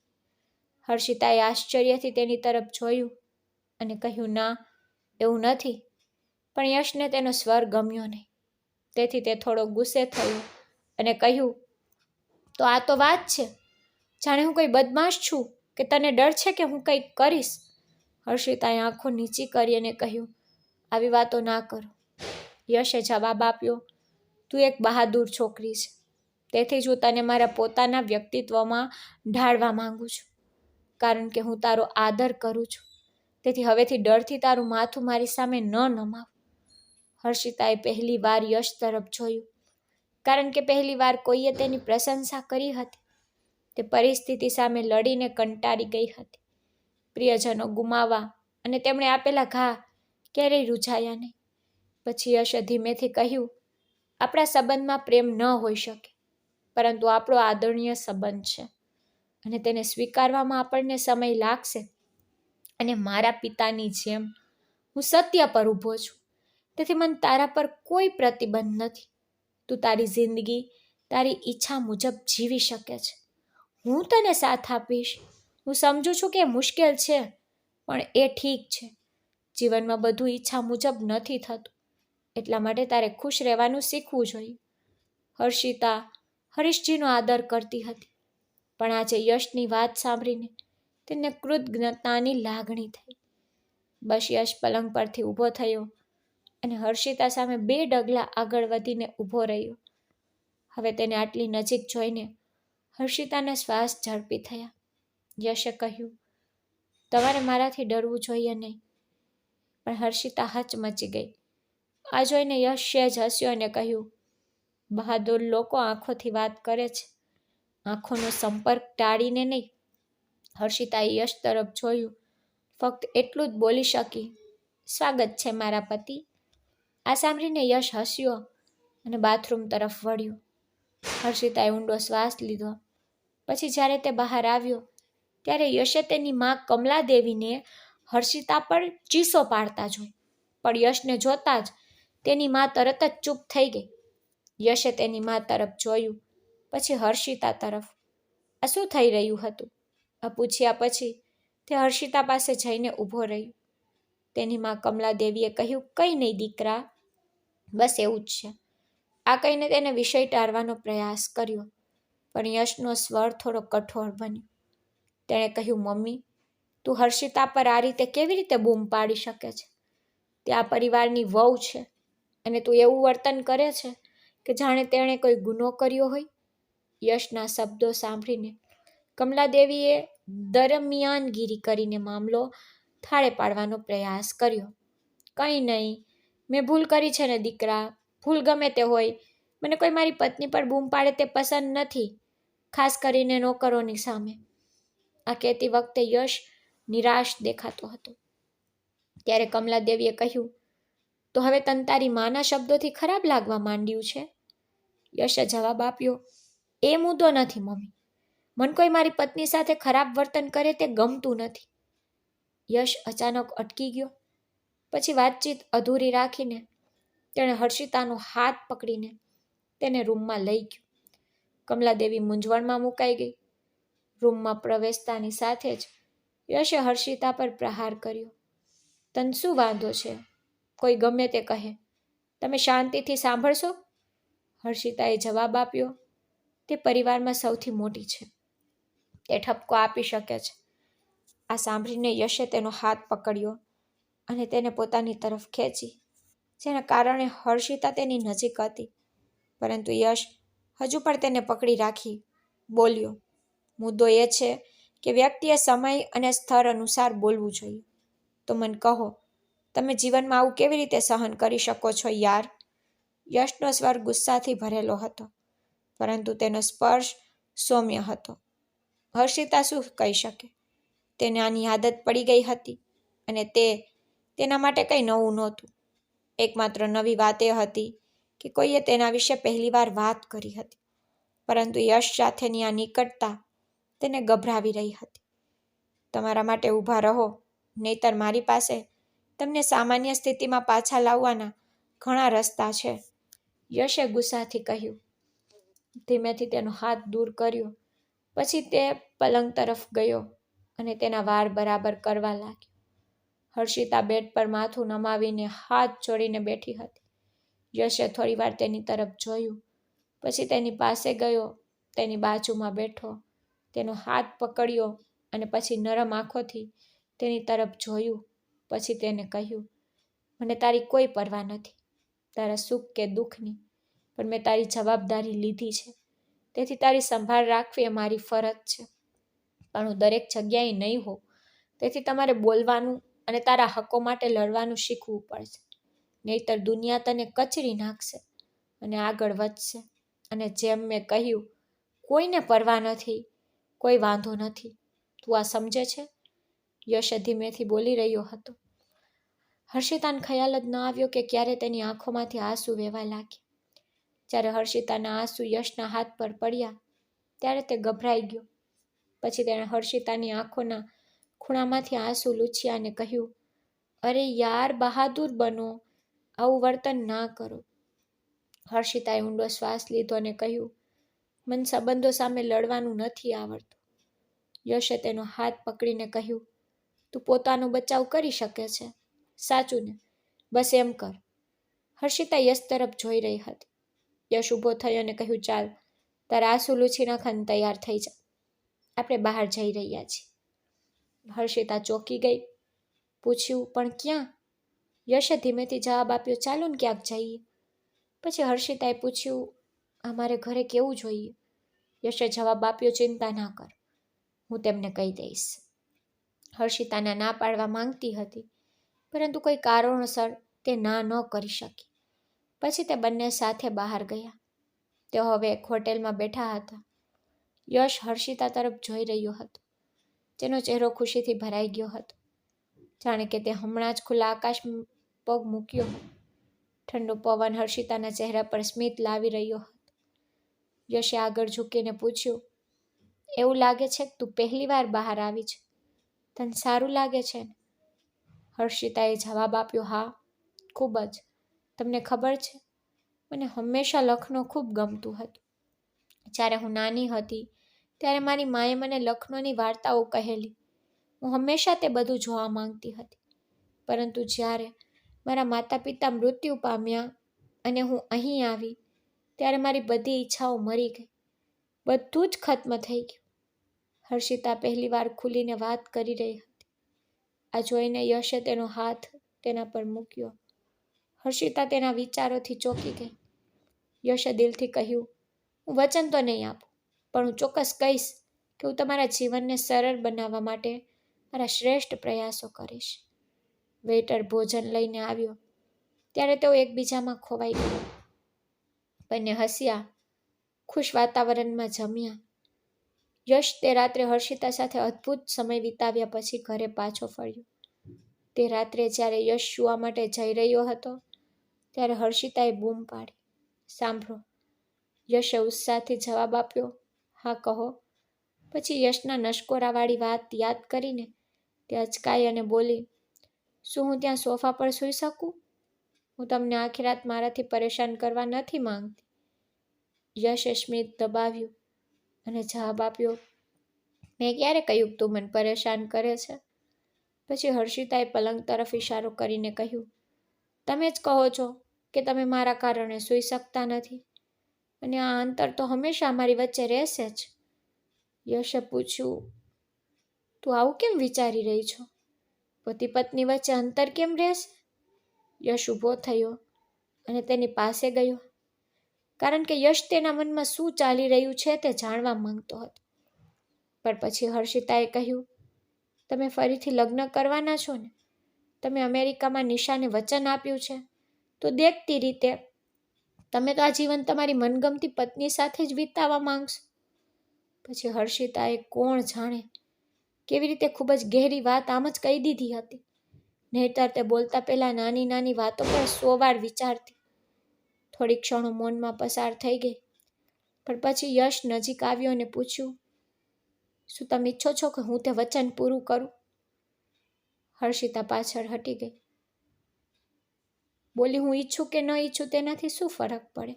હર્ષિતાએ આશ્ચર્યથી તેની તરફ જોયું અને કહ્યું, ના, એવું નથી. પણ યશને તેનો સ્વર ગમ્યો નહીં. તેથી તે થોડો ગુસ્સે થયો અને કહ્યું, તો આ તો વાત છે, જાણે હું કોઈ બદમાશ છું કે તને ડર છે કે હું કંઈક કરીશ. હર્ષિતાએ આંખો નીચી કરી અને કહ્યું, આવી વાતો ના કરો. યશે જવાબ આપ્યો, તું એક બહાદુર છોકરી છે, તેથી જ હું તને મારા પોતાના વ્યક્તિત્વમાં ઢાળવા માંગુ છું, કારણ કે હું તારો આદર કરું છું. તેથી હવેથી ડરથી તારું માથું મારી સામે ન નમાવ. હર્ષિતાએ પહેલી વાર યશ તરફ જોયું, કારણ કે પહેલી વાર કોઈએ તેની પ્રશંસા કરી હતી. તે પરિસ્થિતિ સામે લડીને કંટાળી ગઈ હતી. પ્રિયજનો ગુમાવવા અને તેમણે આપેલા ઘા ક્યારેય રૂઝાયા નહીં. પછી યશે ધીમેથી કહ્યું, આપણા સંબંધમાં પ્રેમ ન હોઈ શકે, પરંતુ આપણો આદરણીય સંબંધ છે અને તેને સ્વીકારવામાં આપણને સમય લાગશે. અને મારા પિતાની જેમ હું સત્ય પર ઊભો છું, તેથી મને તારા પર કોઈ પ્રતિબંધ નથી. તું તારી જિંદગી તારી ઈચ્છા મુજબ જીવી શકે છે. હું તને સાથ આપીશ. હું સમજુ છું કે મુશ્કેલ છે, પણ એ ઠીક છે. જીવનમાં બધું ઈચ્છા મુજબ નથી થતું, એટલા માટે તારે ખુશ રહેવાનું શીખવું જોઈએ. હર્ષિતા હરીશજીનો આદર કરતી હતી, પણ આજે યશની વાત સાંભળીને તેને કૃતજ્ઞતાની લાગણી થઈ. બસ યશ પલંગ પરથી ઊભો થયો અને હર્ષિતા સામે 2 ડગલા આગળ વધીને ઊભો રહ્યો. હવે તેને આટલી નજીક જોઈને હર્ષિતાના શ્વાસ ઝડપી થયા. યશે કહ્યું, તમારે મારાથી ડરવું જોઈએ નહીં. પણ હર્ષિતા હચમચી ગઈ. આ જોઈને યશ સહેજ હસ્યો અને કહ્યું, બહાદુર લોકો આંખોથી વાત કરે છે, આંખોનો સંપર્ક ટાળીને નહીં. હર્ષિતાએ યશ તરફ જોયું, ફક્ત એટલું જ બોલી શકી, સ્વાગત છે મારા પતિ. આ સાંભળીને યશ હસ્યો અને બાથરૂમ તરફ વળ્યો. હર્ષિતાએ ઊંડો શ્વાસ લીધો. પછી જ્યારે તે બહાર આવ્યો, ત્યારે યશે તેની મા કમલાદેવીને હર્ષિતા પર ચીસો પાડતા જોઈ. પણ યશને જોતા જ તેની મા તરત જ ચૂપ થઈ ગઈ. યશે તેની મા તરફ જોયું, પછી હર્ષિતા તરફ. આ શું થઈ રહ્યું હતું? આ પૂછ્યા પછી તે હર્ષિતા પાસે જઈને ઊભો રહ્યો. તેની મા કમલાદેવીએ કહ્યું, કંઈ નહીં દીકરા, બસ એવું જ છે. આ કહીને તેને વિષય ટાળવાનો પ્રયાસ કર્યો, પણ યશનો સ્વર થોડો કઠોર બન્યો. તેણે કહ્યું, મમ્મી, તું હર્ષિતા પર આ રીતે કેવી રીતે બૂમ પાડી શકે છે? તે આ પરિવારની વહુ છે અને તું એવું વર્તન કરે છે કે જાણે તેણે કોઈ ગુનો કર્યો હોય. યશના શબ્દો સાંભળીને કમલાદેવીએ દરમિયાનગીરી કરીને મામલો થાળે પાડવાનો પ્રયાસ કર્યો. કંઈ નહીં, મેં ભૂલ કરી છે ને દીકરા, ભૂલ ગમે તે હોય. મને કોઈ મારી પત્ની પર બૂમ પાડે તે પસંદ નથી, ખાસ કરીને નોકરોની સામે. આ કહેતી વખતે યશ નિરાશ દેખાતો હતો. ત્યારે કમલાદેવીએ કહ્યું, તો હવે તને તારી માના શબ્દોથી ખરાબ લાગવા માંડ્યું છે? યશે જવાબ આપ્યો, એ મુદ્દો નથી મમ્મી, મને કોઈ મારી પત્ની સાથે ખરાબ વર્તન કરે તે ગમતું નથી. યશ અચાનક અટકી ગયો. પછી વાતચીત અધૂરી રાખીને તેણે હર્ષિતાનો હાથ પકડીને તેને રૂમમાં લઈ ગયો. કમલાદેવી મૂંઝવણમાં મુકાઈ ગઈ. રૂમમાં પ્રવેશતાની સાથે જ યશે હર્ષિતા પર પ્રહાર કર્યો. તને શું વાંધો છે? કોઈ ગમે તે કહે, તમે શાંતિથી સાંભળશો? હર્ષિતાએ જવાબ આપ્યો, તે પરિવારમાં સૌથી મોટી છે, તે ઠપકો આપી શકે છે. આ સાંભળીને યશે તેનો હાથ પકડ્યો અને તેને પોતાની તરફ ખેંચી, જેના કારણે હર્ષિતા તેની નજીક હતી. પરંતુ યશ હજુ પણ તેને પકડી રાખી બોલ્યો, મુદ્દો એ છે કે વ્યક્તિએ સમય અને સ્તર અનુસાર બોલવું જોઈએ. તો મને કહો, તમે જીવનમાં આવું કેવી રીતે સહન કરી શકો છો યાર? યશનો સ્વર ગુસ્સાથી ભરેલો હતો, પરંતુ તેનો સ્પર્શ સૌમ્ય હતો. હર્ષિતા શું કહી શકે? તેને આની આદત પડી ગઈ હતી અને તેના માટે કંઈ નવું નહોતું. એકમાત્ર નવી વાત એ હતી કે કોઈએ તેના વિશે પહેલીવાર વાત કરી હતી, પરંતુ યશ સાથેની આ નિકટતા તેને ગભરાવી રહી હતી. તમારા માટે ઊભા રહો, નહીતર મારી પાસે તમને સામાન્ય સ્થિતિમાં પાછા લાવવાના ઘણા રસ્તા છે, યશે ગુસ્સાથી કહ્યું. ધીમેથી તેનો હાથ દૂર કર્યો. પછી તે પલંગ તરફ ગયો અને તેના વાળ બરાબર કરવા લાગ્યો. હર્ષિતા બેડ પર માથું નમાવીને હાથ જોડીને બેઠી હતી. યશે થોડીવાર તેની તરફ જોયું, પછી તેની પાસે ગયો, તેની બાજુમાં બેઠો, તેનો હાથ પકડ્યો અને પછી નરમ આંખોથી તેની તરફ જોયું. પછી તેને કહ્યું, મને તારી કોઈ પરવા નથી, તારા સુખ કે દુઃખની, પણ મેં તારી જવાબદારી લીધી છે, તેથી તારી સંભાળ રાખવી એ મારી ફરજ છે. પણ હું દરેક જગ્યાએ નહીં હોઉં, તેથી તમારે બોલવાનું અને તારા હકો માટે લડવાનું શીખવું પડશે. નહીંતર દુનિયા તને કચરી નાખશે અને આગળ વધશે. અને જેમ મેં કહ્યું, કોઈને પરવા નથી, કોઈ વાંધો નથી. તું આ સમજે છે? યશ ધીમેથી બોલી રહ્યો હતો. હર્ષિતાને ખ્યાલ જ ન આવ્યો કે ક્યારે તેની આંખોમાંથી આંસુ વહેવા લાગ્યા. જ્યારે હર્ષિતાના આંસુ યશના હાથ પર પડ્યા ત્યારે તે ગભરાઈ ગયો. પછી તેણે હર્ષિતાની આંખોના ખૂણામાંથી આંસુ લૂછ્યા અને કહ્યું, અરે યાર, બહાદુર બનો, આવું વર્તન ના કરો. હર્ષિતાએ ઊંડો શ્વાસ લીધો અને કહ્યું, મને સંબંધો સામે લડવાનું નથી આવડતું. યશે તેનો હાથ પકડીને કહ્યું, તું પોતાનો બચાવ કરી શકે છે, સાચું ને? બસ એમ કર. હર્ષિતા યશ તરફ જોઈ રહી હતી. યશ ઊભો થયો અને કહ્યું, ચાલ, તારા આંસુ લૂછી નાખીને તૈયાર થઈ જા. આપણે બહાર જઈ રહ્યા છીએ. હર્ષિતા ચોંકી ગઈ. પૂછ્યું, પણ ક્યાં? યશે ધીમેથી જવાબ આપ્યો, ચાલો ને ક્યાંક જઈએ. પછી હર્ષિતાએ પૂછ્યું, અમારે ઘરે કેવું જોઈએ? યશે જવાબ આપ્યો, ચિંતા ના કર, હું તેમને કહી દઈશ. હર્ષિતાને ના પાડવા માંગતી હતી, પરંતુ કોઈ કારણોસર તે ના ન કરી શકી. પછી તે બંને સાથે બહાર ગયા. તેઓ હવે એક હોટેલમાં બેઠા હતા. યશ હર્ષિતા તરફ જોઈ રહ્યો હતો. તેનો ચહેરો ખુશીથી ભરાઈ ગયો હતો, જાણે કે તે હમણાં જ ખુલ્લા આકાશમાં પગ મૂક્યો હતો. ઠંડો પવન હર્ષિતાના ચહેરા પર સ્મિત લાવી રહ્યો હતો. યશે આગળ ઝૂકીને પૂછ્યું, એવું લાગે છે કે તું પહેલી વાર બહાર આવી છે, તને સારું લાગે છે ને? હર્ષિતાએ જવાબ આપ્યો, હા, ખૂબ જ. તમને ખબર છે, મને હંમેશા લખનઉ ખૂબ ગમતું હતું. જ્યારે હું નાની હતી ત્યારે મારી માએ મને લખનૌની વાર્તાઓ કહેલી. હું હંમેશા તે બધું જોવા માંગતી હતી. પરંતુ જ્યારે મારા માતા પિતા મૃત્યુ પામ્યા અને હું અહીં આવી ત્યારે મારી બધી ઈચ્છાઓ મરી ગઈ. બધું જ ખત્મ થઈ ગયું. હર્ષિતા પહેલી વાર ખુલીને વાત કરી રહી હતી. આ જોઈને યશે તેનો હાથ તેના પર મૂક્યો. હર્ષિતા તેના વિચારોથી ચોંકી ગઈ. યશે દિલથી કહ્યું, હું વચન તો નહીં આપું, પણ હું ચોક્કસ કહીશ કે હું તમારા જીવનને સરળ બનાવવા માટે મારા શ્રેષ્ઠ પ્રયાસો કરીશ. વેઇટર ભોજન લઈને આવ્યો ત્યારે તેઓ એકબીજામાં ખોવાઈ ગયા. બંને હસ્યા, ખુશ વાતાવરણમાં જમ્યા. યશ તે રાત્રે હર્ષિતા સાથે અદ્ભુત સમય વિતાવ્યા પછી ઘરે પાછો ફર્યો. તે રાત્રે જ્યારે યશ સૂવા માટે જઈ રહ્યો હતો ત્યારે હર્ષિતાએ બૂમ પાડી, સાંભળો. યશે ઉત્સાહથી જવાબ આપ્યો, હા કહો. પછી યશના નશકોરાવાળી વાત યાદ કરીને તે અચકાઈ અને બોલી, શું હું ત્યાં સોફા પર સૂઈ શકું? હું તમને આખી રાત મારાથી પરેશાન કરવા નથી માંગતી. યશે સ્મિત દબાવ્યું અને જવાબ આપ્યો, મેં ક્યારે કહ્યું તું મને પરેશાન કરે છે? પછી હર્ષિતાએ પલંગ તરફ ઇશારો કરીને કહ્યું, તમે જ કહો છો કે તમે મારા કારણે સૂઈ શકતા નથી, અને આ અંતર તો હંમેશા અમારી વચ્ચે રહેશે જ. યશે પૂછ્યું, તું આવું કેમ વિચારી રહી છો? પતિ પત્ની વચ્ચે અંતર કેમ રહેશે? યશ ઊભો થયો અને તેની પાસે ગયો, કારણ કે યશ તેના મનમાં શું ચાલી રહ્યું છે તે જાણવા માંગતો હતો. પણ પછી હર્ષિતાએ કહ્યું, તમે ફરીથી લગ્ન કરવાના છો ને? તમે અમેરિકામાં નિશાને વચન આપ્યું છે, તો દેખતી રીતે તમે તો આ જીવન તમારી મનગમતી પત્ની સાથે જ વિતાવવા માંગશો. પછી હર્ષિતાએ કોણ જાણે કેવી રીતે ખૂબ જ ગહેરી વાત આમ જ કહી દીધી હતી. નહીંતર તે બોલતા પહેલાં નાની નાની વાતો પર 100 વાર વિચારતી. થોડી ક્ષણો મૌનમાં પસાર થઈ ગઈ. પણ પછી યશ નજીક આવ્યો અને પૂછ્યું, શું તમે ઈચ્છો છો કે હું તે વચન પૂરું કરું? હર્ષિતા પાછળ હટી ગઈ. બોલી, હું ઈચ્છું કે ન ઈચ્છું તેનાથી શું ફરક પડે?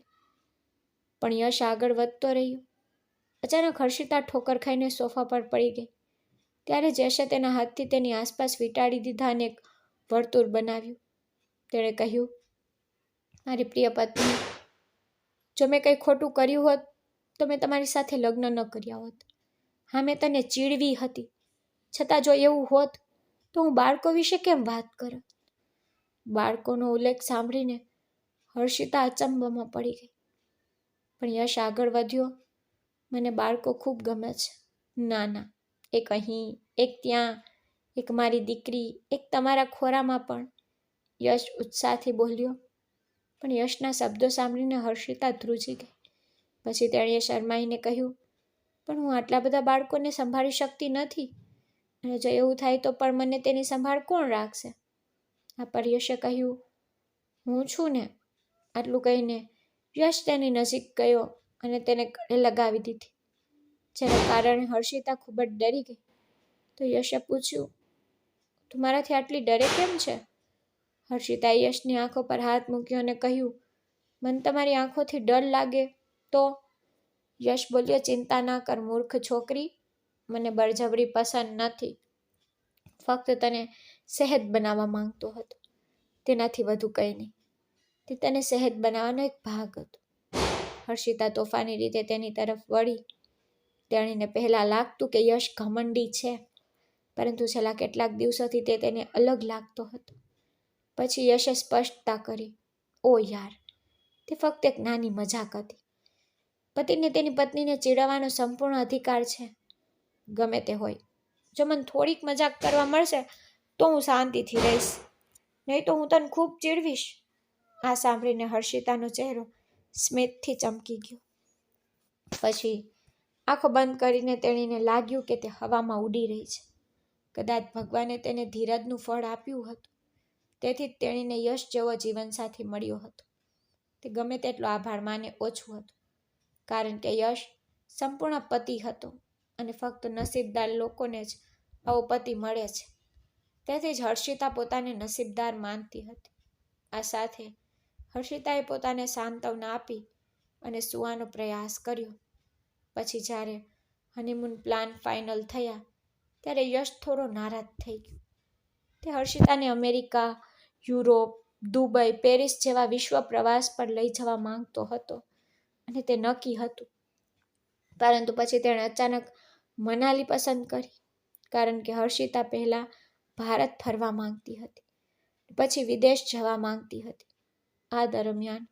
પણ યશ આગળ વધતો રહ્યો. અચાનક હર્ષિતા ઠોકર ખાઈને સોફા પર પડી ગઈ. ત્યારે જ યશે તેના હાથથી તેની આસપાસ વીંટાળી દીધા અને એક વર્તુળ બનાવ્યું. તેણે કહ્યું, મારી પ્રિય પત્ની, જો મેં કંઈ ખોટું કર્યું હોત તો મેં તમારી સાથે લગ્ન ન કર્યા હોત. હા, મેં તને ચીડવી હતી, છતાં જો એવું હોત તો હું બાળકો વિશે કેમ વાત કરત? બાળકોનો ઉલ્લેખ સાંભળીને હર્ષિતા અચંબામાં પડી ગઈ. પણ યશ આગળ વધ્યો, મને બાળકો ખૂબ ગમે છે. ના ના, એક અહીં, એક ત્યાં, એક મારી દીકરી, એક તમારા ખોરામાં પણ. યશ ઉત્સાહથી બોલ્યો. પણ યશના શબ્દો સાંભળીને હર્ષિતા ધ્રુજી ગઈ. પછી તેણીએ શરમાઈને કહ્યું, પણ હું આટલા બધા બાળકોને સંભાળી શકતી નથી, અને જો એવું થાય તો પણ મને તેની સંભાળ કોણ રાખશે? આ પર યશે કહ્યું, હું છું ને. આટલું કહીને યશ તેની નજીક ગયો અને તેને ગળે લગાવી દીધી, જેના કારણે હર્ષિતા ખૂબ જ ડરી ગઈ. તો યશે પૂછ્યું, તું મારાથી આટલી ડરે કેમ છે? હર્ષિતાએ યશની આંખો પર હાથ મૂક્યો અને કહ્યું, મને તમારી આંખોથી ડર લાગે તો? યશ બોલ્યો, ચિંતા ના કર મૂર્ખ છોકરી, મને બળજબરી પસંદ નથી. ફક્ત તને સેહત બનાવવા માંગતો હતો, તેનાથી વધુ કંઈ નહીં. તે તને સેહત બનાવવાનો એક ભાગ હતો. હર્ષિતા તોફાની રીતે તેની તરફ વળી. તેણીને પહેલાં લાગતું કે યશ ઘમંડી છે, પરંતુ છેલ્લા કેટલાક દિવસોથી તે તેને અલગ લાગતો હતો. પછી યશે સ્પષ્ટતા કરી, ઓ યાર, તે ફક્ત એક નાની મજાક હતી. પતિને તેની પત્નીને ચીડવવાનો સંપૂર્ણ અધિકાર છે, ગમે તે હોય. જો મને થોડીક મજાક કરવા મળશે તો હું શાંતિથી રહીશ, નહીં તો હું તને ખૂબ ચીડવીશ. આ સાંભળીને હર્ષિતાનો ચહેરો સ્મિતથી ચમકી ગયો. પછી આંખો બંધ કરીને તેણીને લાગ્યું કે તે હવામાં ઉડી રહી છે. કદાચ ભગવાને તેને ધીરજનું ફળ આપ્યું હતું, તેથી જ તેણીને યશ જેવો જીવનસાથી મળ્યો હતો. તે ગમે તેટલો આભાર માને ઓછું હતું, કારણ કે યશ સંપૂર્ણ પતિ હતો, અને ફક્ત નસીબદાર લોકોને જ આવો પતિ મળે છે. તેથી જ હર્ષિતા પોતાને નસીબદાર માનતી હતી. આ સાથે હર્ષિતાએ પોતાને સાંત્વના આપી અને સૂવાનો પ્રયાસ કર્યો. પછી જ્યારે હનીમૂન પ્લાન ફાઇનલ થયા, ત્યારે યશ થોડો નારાજ થઈ ગયો. તે હર્ષિતાને અમેરિકા, યુરોપ, દુબઈ, પેરિસ જેવા વિશ્વ પ્રવાસ પર લઈ જવા માંગતો હતો, અને તે નક્કી હતું. પરંતુ પછી તેણે અચાનક મનાલી પસંદ કરી, કારણ કે હર્ષિતા પહેલાં ભારત ફરવા માંગતી હતી, પછી વિદેશ જવા માંગતી હતી. આ દરમિયાન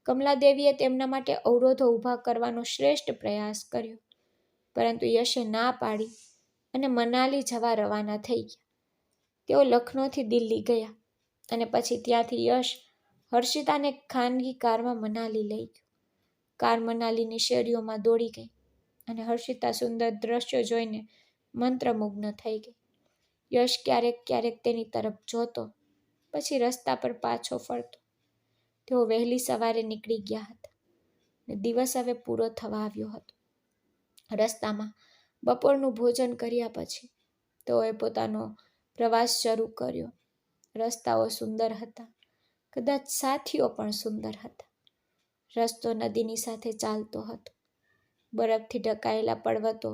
કમલાદેવીએ તેમના માટે અવરોધો ઊભા કરવાનો શ્રેષ્ઠ પ્રયાસ કર્યો, પરંતુ યશે ના પાડી અને મનાલી જવા રવાના થઈ ગયા. તેઓ લખનૌથી દિલ્હી ગયા, અને પછી ત્યાંથી યશ હર્ષિતાને ખાનગી કારમાં મનાલી લઈ ગયો. કાર મનાલીની શેરીઓમાં દોડી ગઈ, અને હર્ષિતા સુંદર દ્રશ્યો જોઈને મંત્રમુગ્ન થઈ ગઈ. યશ ક્યારેક ક્યારેક તેની તરફ જોતો, પછી રસ્તા પર પાછો ફરતો. તેઓ વહેલી સવારે નીકળી ગયા હતા, અને દિવસ હવે પૂરો થવા આવ્યો હતો. રસ્તામાં બપોરનું ભોજન કર્યા પછી તેઓએ પોતાનો પ્રવાસ શરૂ કર્યો. રસ્તાઓ સુંદર હતા, કદાચ સાથીઓ પણ સુંદર હતા. રસ્તો નદીની સાથે ચાલતો હતો. બરફથી ઢંકાયેલા પર્વતો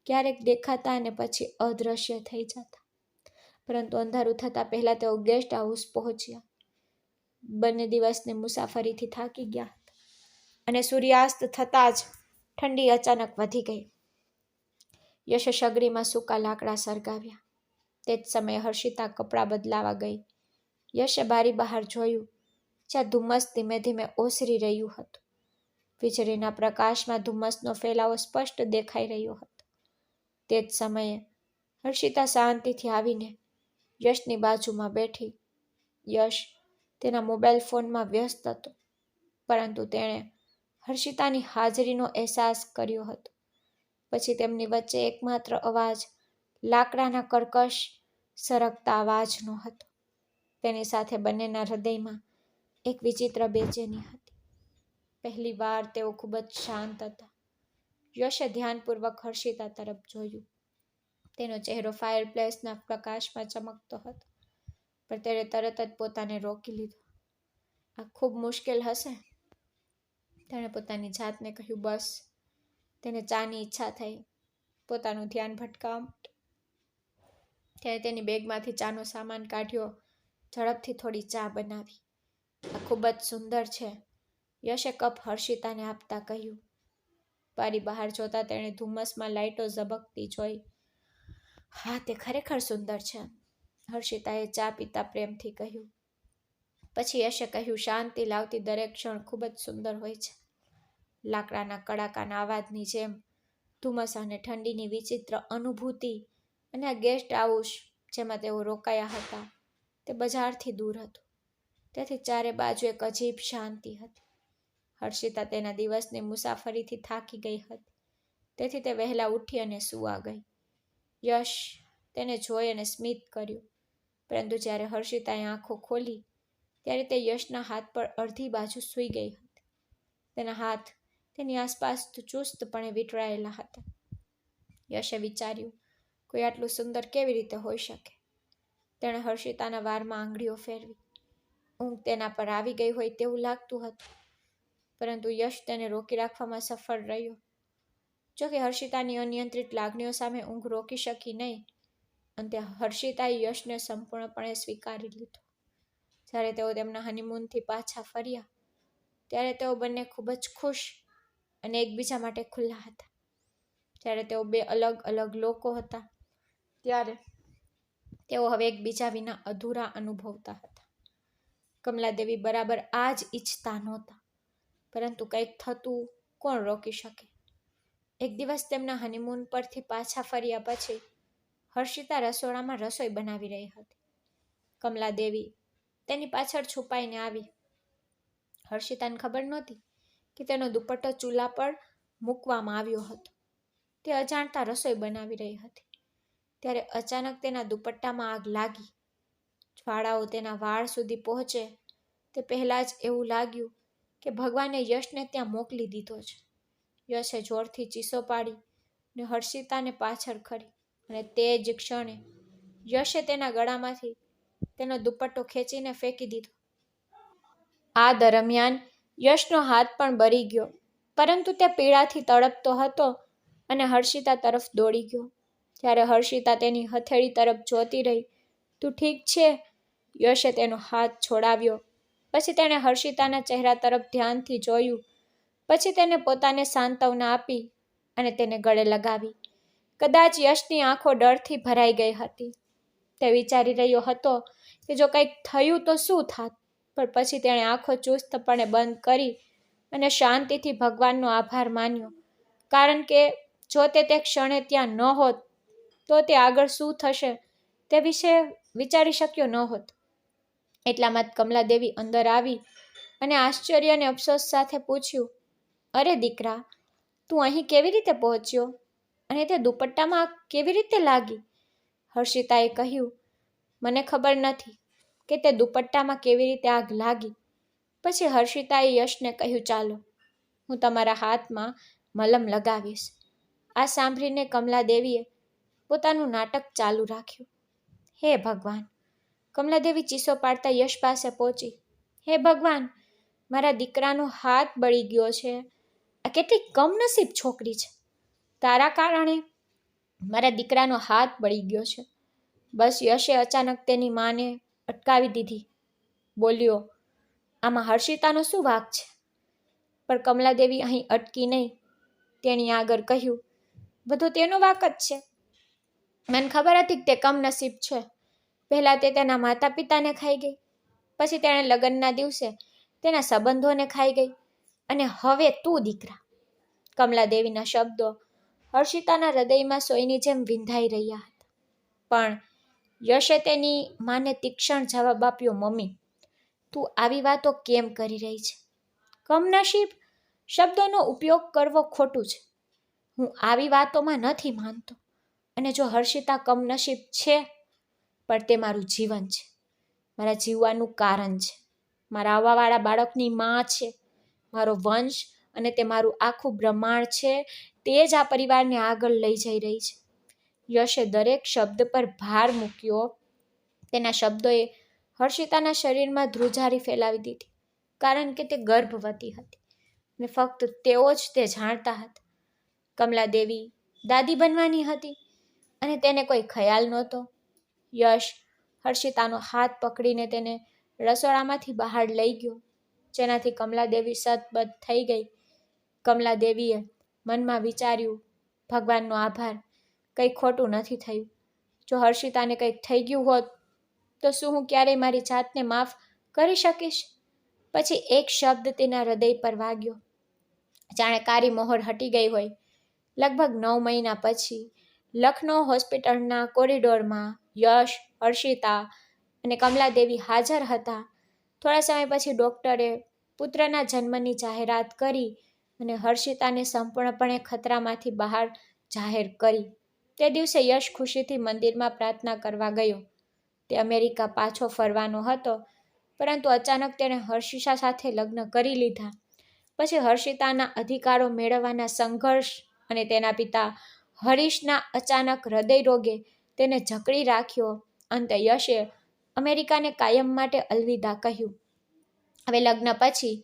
ક્યારેક દેખાતા અને પછી અદૃશ્ય થઈ જતા. પરંતુ અંધારું થતાં પહેલાં તેઓ ગેસ્ટ હાઉસ પહોંચ્યા. બંને દિવસની મુસાફરીથી થાકી ગયા હતા, અને સૂર્યાસ્ત થતાં જ ઠંડી અચાનક વધી ગઈ. યશે સગડીમાં સૂકા લાકડા સળગાવ્યા. તે જ સમયે હર્ષિતા કપડાં બદલાવા ગઈ. યશે બારી બહાર જોયું, જ્યાં ધુમ્મસ ધીમે ધીમે ઓસરી રહ્યું હતું. વીજળીના પ્રકાશમાં ધુમ્મસનો ફેલાવો સ્પષ્ટ દેખાઈ રહ્યો હતો. તે જ સમયે હર્ષિતા શાંતિથી આવીને યશની બાજુમાં બેઠી. યશ તેના મોબાઈલ ફોનમાં વ્યસ્ત હતો, પરંતુ તેણે હર્ષિતાની હાજરીનો અહેસાસ કર્યો હતો. પછી તેમની વચ્ચે એકમાત્ર અવાજ લાકડાના કર્કશ સરકતા અવાજનો હતો. તેની સાથે બંનેના હૃદયમાં એક વિચિત્ર બેચેની હતી. પહેલી વાર તેઓ ખૂબ જ શાંત હતા. યશે ધ્યાનપૂર્વક હર્ષિતા તરફ જોયું. તેનો ચહેરો ફાયરપ્લેસના પ્રકાશમાં ચમકતો હતો, પણ તેણે તરત જ પોતાને રોકી લીધો. આ ખૂબ મુશ્કેલ હશે, તેણે પોતાની જાતને કહ્યું. બસ. તેને ચાની ઈચ્છા થઈ. પોતાનું ધ્યાન ભટકાવવા માટે તેણે તેની બેગમાંથી ચાનો સામાન કાઢ્યો. ઝડપથી થોડી ચા બનાવી. આ ખૂબ જ સુંદર છે, યશે કપ હર્ષિતાને આપતા કહ્યું. બારી બહાર જોતા તેણે ધુમ્મસમાં લાઇટો ઝબકતી જોઈ. હા, તે ખરેખર સુંદર છે, હર્ષિતાએ ચા પીતા પ્રેમથી કહ્યું. પછી યશે કહ્યું, શાંતિ લાવતી દરેક ક્ષણ ખૂબ જ સુંદર હોય છે. લાકડાના કડાકાના અવાજની જેમ ધુમ્મસ અને ઠંડીની વિચિત્ર અનુભૂતિ, અને આ ગેસ્ટ હાઉસ જેમાં તેઓ રોકાયા હતા તે બજારથી દૂર હતું. તેથી ચારે બાજુ એક અજીબ શાંતિ હતી. હર્ષિતા તેના દિવસની મુસાફરીથી થાકી ગઈ હતી, તેથી તે વહેલા ઉઠી અને સૂવા ગઈ. યશ તેને જોઈ અને સ્મિત કર્યું, પરંતુ જ્યારે હર્ષિતાએ આંખો ખોલી ત્યારે તે યશના હાથ પર અડધી બાજુ સૂઈ ગઈ હતી. તેના હાથ તેની આસપાસ ચુસ્તપણે વીંટળાયેલા હતા. યશે વિચાર્યું, કોઈ આટલું સુંદર કેવી રીતે હોઈ શકે? તેણે હર્ષિતાના વારમાં આંગળીઓ ફેરવી. ઊંઘ તેના પર આવી ગઈ હોય તેવું લાગતું હતું, પરંતુ યશ તેને રોકી રાખવામાં સફળ રહ્યો. જોકે હર્ષિતાની અનિયંત્રિત લાગણીઓ સામે ઊંઘ રોકી શકી નહીં. અંતે હર્ષિતાએ યશને સંપૂર્ણપણે સ્વીકારી લીધો. જ્યારે તેઓ તેમના હનીમૂનથી પાછા ફર્યા ત્યારે તેઓ બંને ખૂબ જ ખુશ અને એકબીજા માટે ખુલ્લા હતા. જ્યારે તેઓ બે અલગ અલગ લોકો હતા ત્યારે તેઓ હવે એકબીજા વિના અધૂરા અનુભવતા હતા. કમલાદેવી બરાબર આ જ ઈચ્છતા નહોતા, પરંતુ કંઈક થતું કોણ રોકી શકે? એક દિવસ તેમના હનીમૂન પરથી પાછા ફર્યા પછી હર્ષિતા રસોડામાં રસોઈ બનાવી રહી હતી. કમલાદેવી તેની પાછળ છુપાઈને આવી. હર્ષિતાને ખબર નહોતી કે તેનો દુપટ્ટો ચૂલા પર મૂકવામાં આવ્યો હતો. તે અજાણતા રસોઈ બનાવી રહી હતી ત્યારે અચાનક તેના દુપટ્ટામાં આગ લાગી. જ્વાળાઓ તેના વાળ સુધી પહોંચે તે પહેલાં જ એવું લાગ્યું કે ભગવાને યશને ત્યાં મોકલી દીધો છે. યશે જોરથી ચીસો પાડી ને હર્ષિતાને પાછળ કરી, અને તે જ ક્ષણે યશે તેના ગળામાંથી તેનો દુપટ્ટો ખેંચીને ફેંકી દીધો. આ દરમિયાન યશનો હાથ પણ બળી ગયો, પરંતુ તે પીડાથી તડપતો હતો અને હર્ષિતા તરફ દોડી ગયો. ત્યારે હર્ષિતા તેની હથેળી તરફ જોતી રહી. તું ઠીક છે? યશે તેનો હાથ છોડાવ્યો. પછી તેણે હર્ષિતાના ચહેરા તરફ ધ્યાનથી જોયું. પછી તેને પોતાને સાંત્વના આપી અને તેને ગળે લગાવી. કદાચ યશની આંખો ડરથી ભરાઈ ગઈ હતી. તે વિચારી રહ્યો હતો કે જો કંઈક થયું તો શું થાત, પણ પછી તેણે આંખો ચુસ્તપણે બંધ કરી અને શાંતિથી ભગવાનનો આભાર માન્યો, કારણ કે જો તે ક્ષણે ત્યાં ન હોત તો તે આગળ શું થશે તે વિશે વિચારી શક્યો ન હોત. એટલામાં જ કમલાદેવી અંદર આવી અને આશ્ચર્ય અને અફસોસ સાથે પૂછ્યું, અરે દીકરા, તું અહીં કેવી રીતે પહોંચ્યો અને તે દુપટ્ટામાં આગ કેવી રીતે લાગી? હર્ષિતાએ કહ્યું, મને ખબર નથી કે તે દુપટ્ટામાં કેવી રીતે આગ લાગી. પછી હર્ષિતાએ યશને કહ્યું, ચાલો હું તમારા હાથમાં મલમ લગાવીશ. આ સાંભળીને કમલાદેવીએ પોતાનું નાટક ચાલુ રાખ્યું. હે ભગવાન! કમલાદેવી ચીસો પાડતા યશ પાસે પહોંચી. હે ભગવાન! મારા દીકરાનો હાથ બળી ગયો છે. આ કેટલી કમનસીબ છોકરી છે. તારા કારણે મારા દીકરાનો હાથ બળી ગયો છે. બસ યશે અચાનક તેની માને અટકાવી દીધી. બોલ્યો, આમાં હર્ષિતાનો શું વાંક છે? પણ કમલાદેવી અહીં અટકી નહીં. તેણી આગળ કહ્યું, બધું તેનો વાંક જ છે. મને ખબર હતી કે તે કમનસીબ છે. પહેલાં તે તેના માતા પિતાને ખાઈ ગઈ, પછી તેણે લગ્નના દિવસે તેના સંબંધોને ખાઈ ગઈ, અને હવે તું દીકરા. કમલાદેવીના શબ્દો હર્ષિતાના હૃદયમાં સોયની જેમ વિંધાઈ રહ્યા હતા. પણ યશે તેની માને તીક્ષ્ણ જવાબ આપ્યો, મમ્મી, તું આવી વાતો કેમ કરી રહી છે? કમનસીબ શબ્દોનો ઉપયોગ કરવો ખોટું છે. હું આવી વાતોમાં નથી માનતો. અને જો હર્ષિતા કમનસીબ છે, પણ તે મારું જીવન છે, મારા જીવવાનું કારણ છે, મારા આવવાવાળા બાળકની માં છે, મારો વંશ અને તે મારું આખું બ્રહ્માંડ છે. તે જ આ પરિવારને આગળ લઈ જઈ રહી છે. યશે દરેક શબ્દ પર ભાર મૂક્યો. તેના શબ્દોએ હર્ષિતાના શરીરમાં ધ્રુજારી ફેલાવી દીધી, કારણ કે તે ગર્ભવતી હતી અને ફક્ત તેઓ જ તે જાણતા હતા. કમલાદેવી દાદી બનવાની હતી અને તેને કોઈ ખ્યાલ નહોતો. યશ હર્ષિતાનો હાથ પકડીને તેને રસોડામાંથી બહાર લઈ ગયો, જેનાથી કમલાદેવી સતબત થઈ ગઈ. કમલાદેવીએ મનમાં વિચાર્યું, ભગવાનનો આભાર, કંઈ ખોટું નથી થયું. જો હર્ષિતાને કંઈક થઈ ગયું હોત તો શું હું ક્યારેય મારી જાતને માફ કરી શકીશ? પછી એક શબ્દ તેના હૃદય પર વાગ્યો, જાણે કાળી મોહર હટી ગઈ હોય. લગભગ 9 મહિના પછી લખનૌ હોસ્પિટલના કોરિડોરમાં યશ, હર્ષિતા અને કમલાદેવી હાજર હતા. થોડા સમય પછી ડૉક્ટરે પુત્રના જન્મની જાહેરાત કરી અને હર્ષિતાને સંપૂર્ણપણે ખતરામાંથી બહાર જાહેર કરી. તે દિવસે યશ ખુશીથી મંદિરમાં પ્રાર્થના કરવા ગયો. તે અમેરિકા પાછો ફરવાનો હતો, પરંતુ અચાનક તેણે હર્ષિતા સાથે લગ્ન કરી લીધા. પછી હર્ષિતાના અધિકારો મેળવવાના સંઘર્ષ અને તેના પિતા હરીશના અચાનક હૃદયરોગે તેને જકડી રાખ્યો. અંતે યશે અમેરિકાને કાયમ માટે અલવિદા કહ્યું. હવે લગ્ન પછી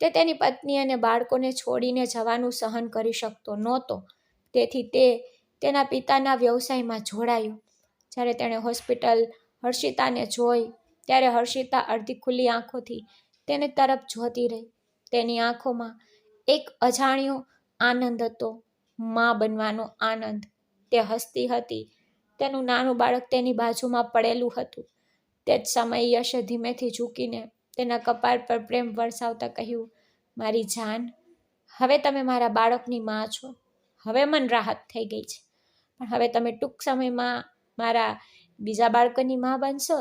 તે તેની પત્ની અને બાળકોને છોડીને જવાનું સહન કરી શકતો નહોતો. તેથી તે તેના પિતાના વ્યવસાયમાં જોડાયો. જ્યારે તેણે હોસ્પિટલ હર્ષિતાને જોઈ, ત્યારે હર્ષિતા અડધી ખુલ્લી આંખોથી તેને તરફ જોતી રહી. તેની આંખોમાં એક અજાણ્યો આનંદ હતો, મા બનવાનો આનંદ. તે હસતી હતી. તેનું નાનું બાળક તેની બાજુમાં પડેલું હતું. તે જ સમયે યશે ધીમેથી ઝૂકીને તેના કપાળ પર પ્રેમ વરસાવતા કહ્યું, મારી જાન, હવે તમે મારા બાળકની મા છો. હવે મન રાહત થઈ ગઈ છે. પણ હવે તમે ટૂંક સમયમાં મારા બીજા બાળકની મા બનશો.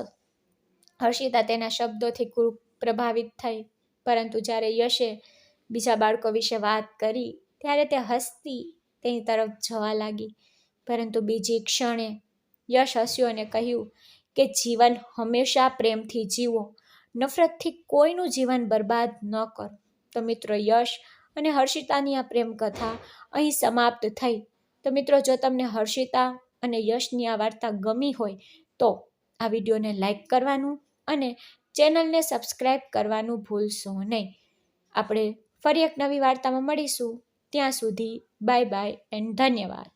હર્ષિતા તેના શબ્દોથી ખૂબ પ્રભાવિત થઈ, પરંતુ જ્યારે યશે બીજા બાળકો વિશે વાત કરી ત્યારે તે હસતી તેની તરફ જવા લાગી. પરંતુ બીજી ક્ષણે યશ હસ્યો અને કહ્યું કે જીવન હંમેશા પ્રેમથી જીવો, નફરતથી કોઈનું જીવન બરબાદ ન કરો. તો મિત્રો, યશ અને હર્ષિતાની આ પ્રેમ કથા અહીં સમાપ્ત થઈ. તો મિત્રો, જો તમને હર્ષિતા અને યશની આ વાર્તા ગમી હોય તો આ વિડીયોને લાઈક કરવાનું અને ચેનલને સબસ્ક્રાઈબ કરવાનું ભૂલશો નહીં. આપણે ફરી એક નવી વાર્તામાં મળીશું. ત્યાં સુધી બાય બાય એન્ડ ધન્યવાદ.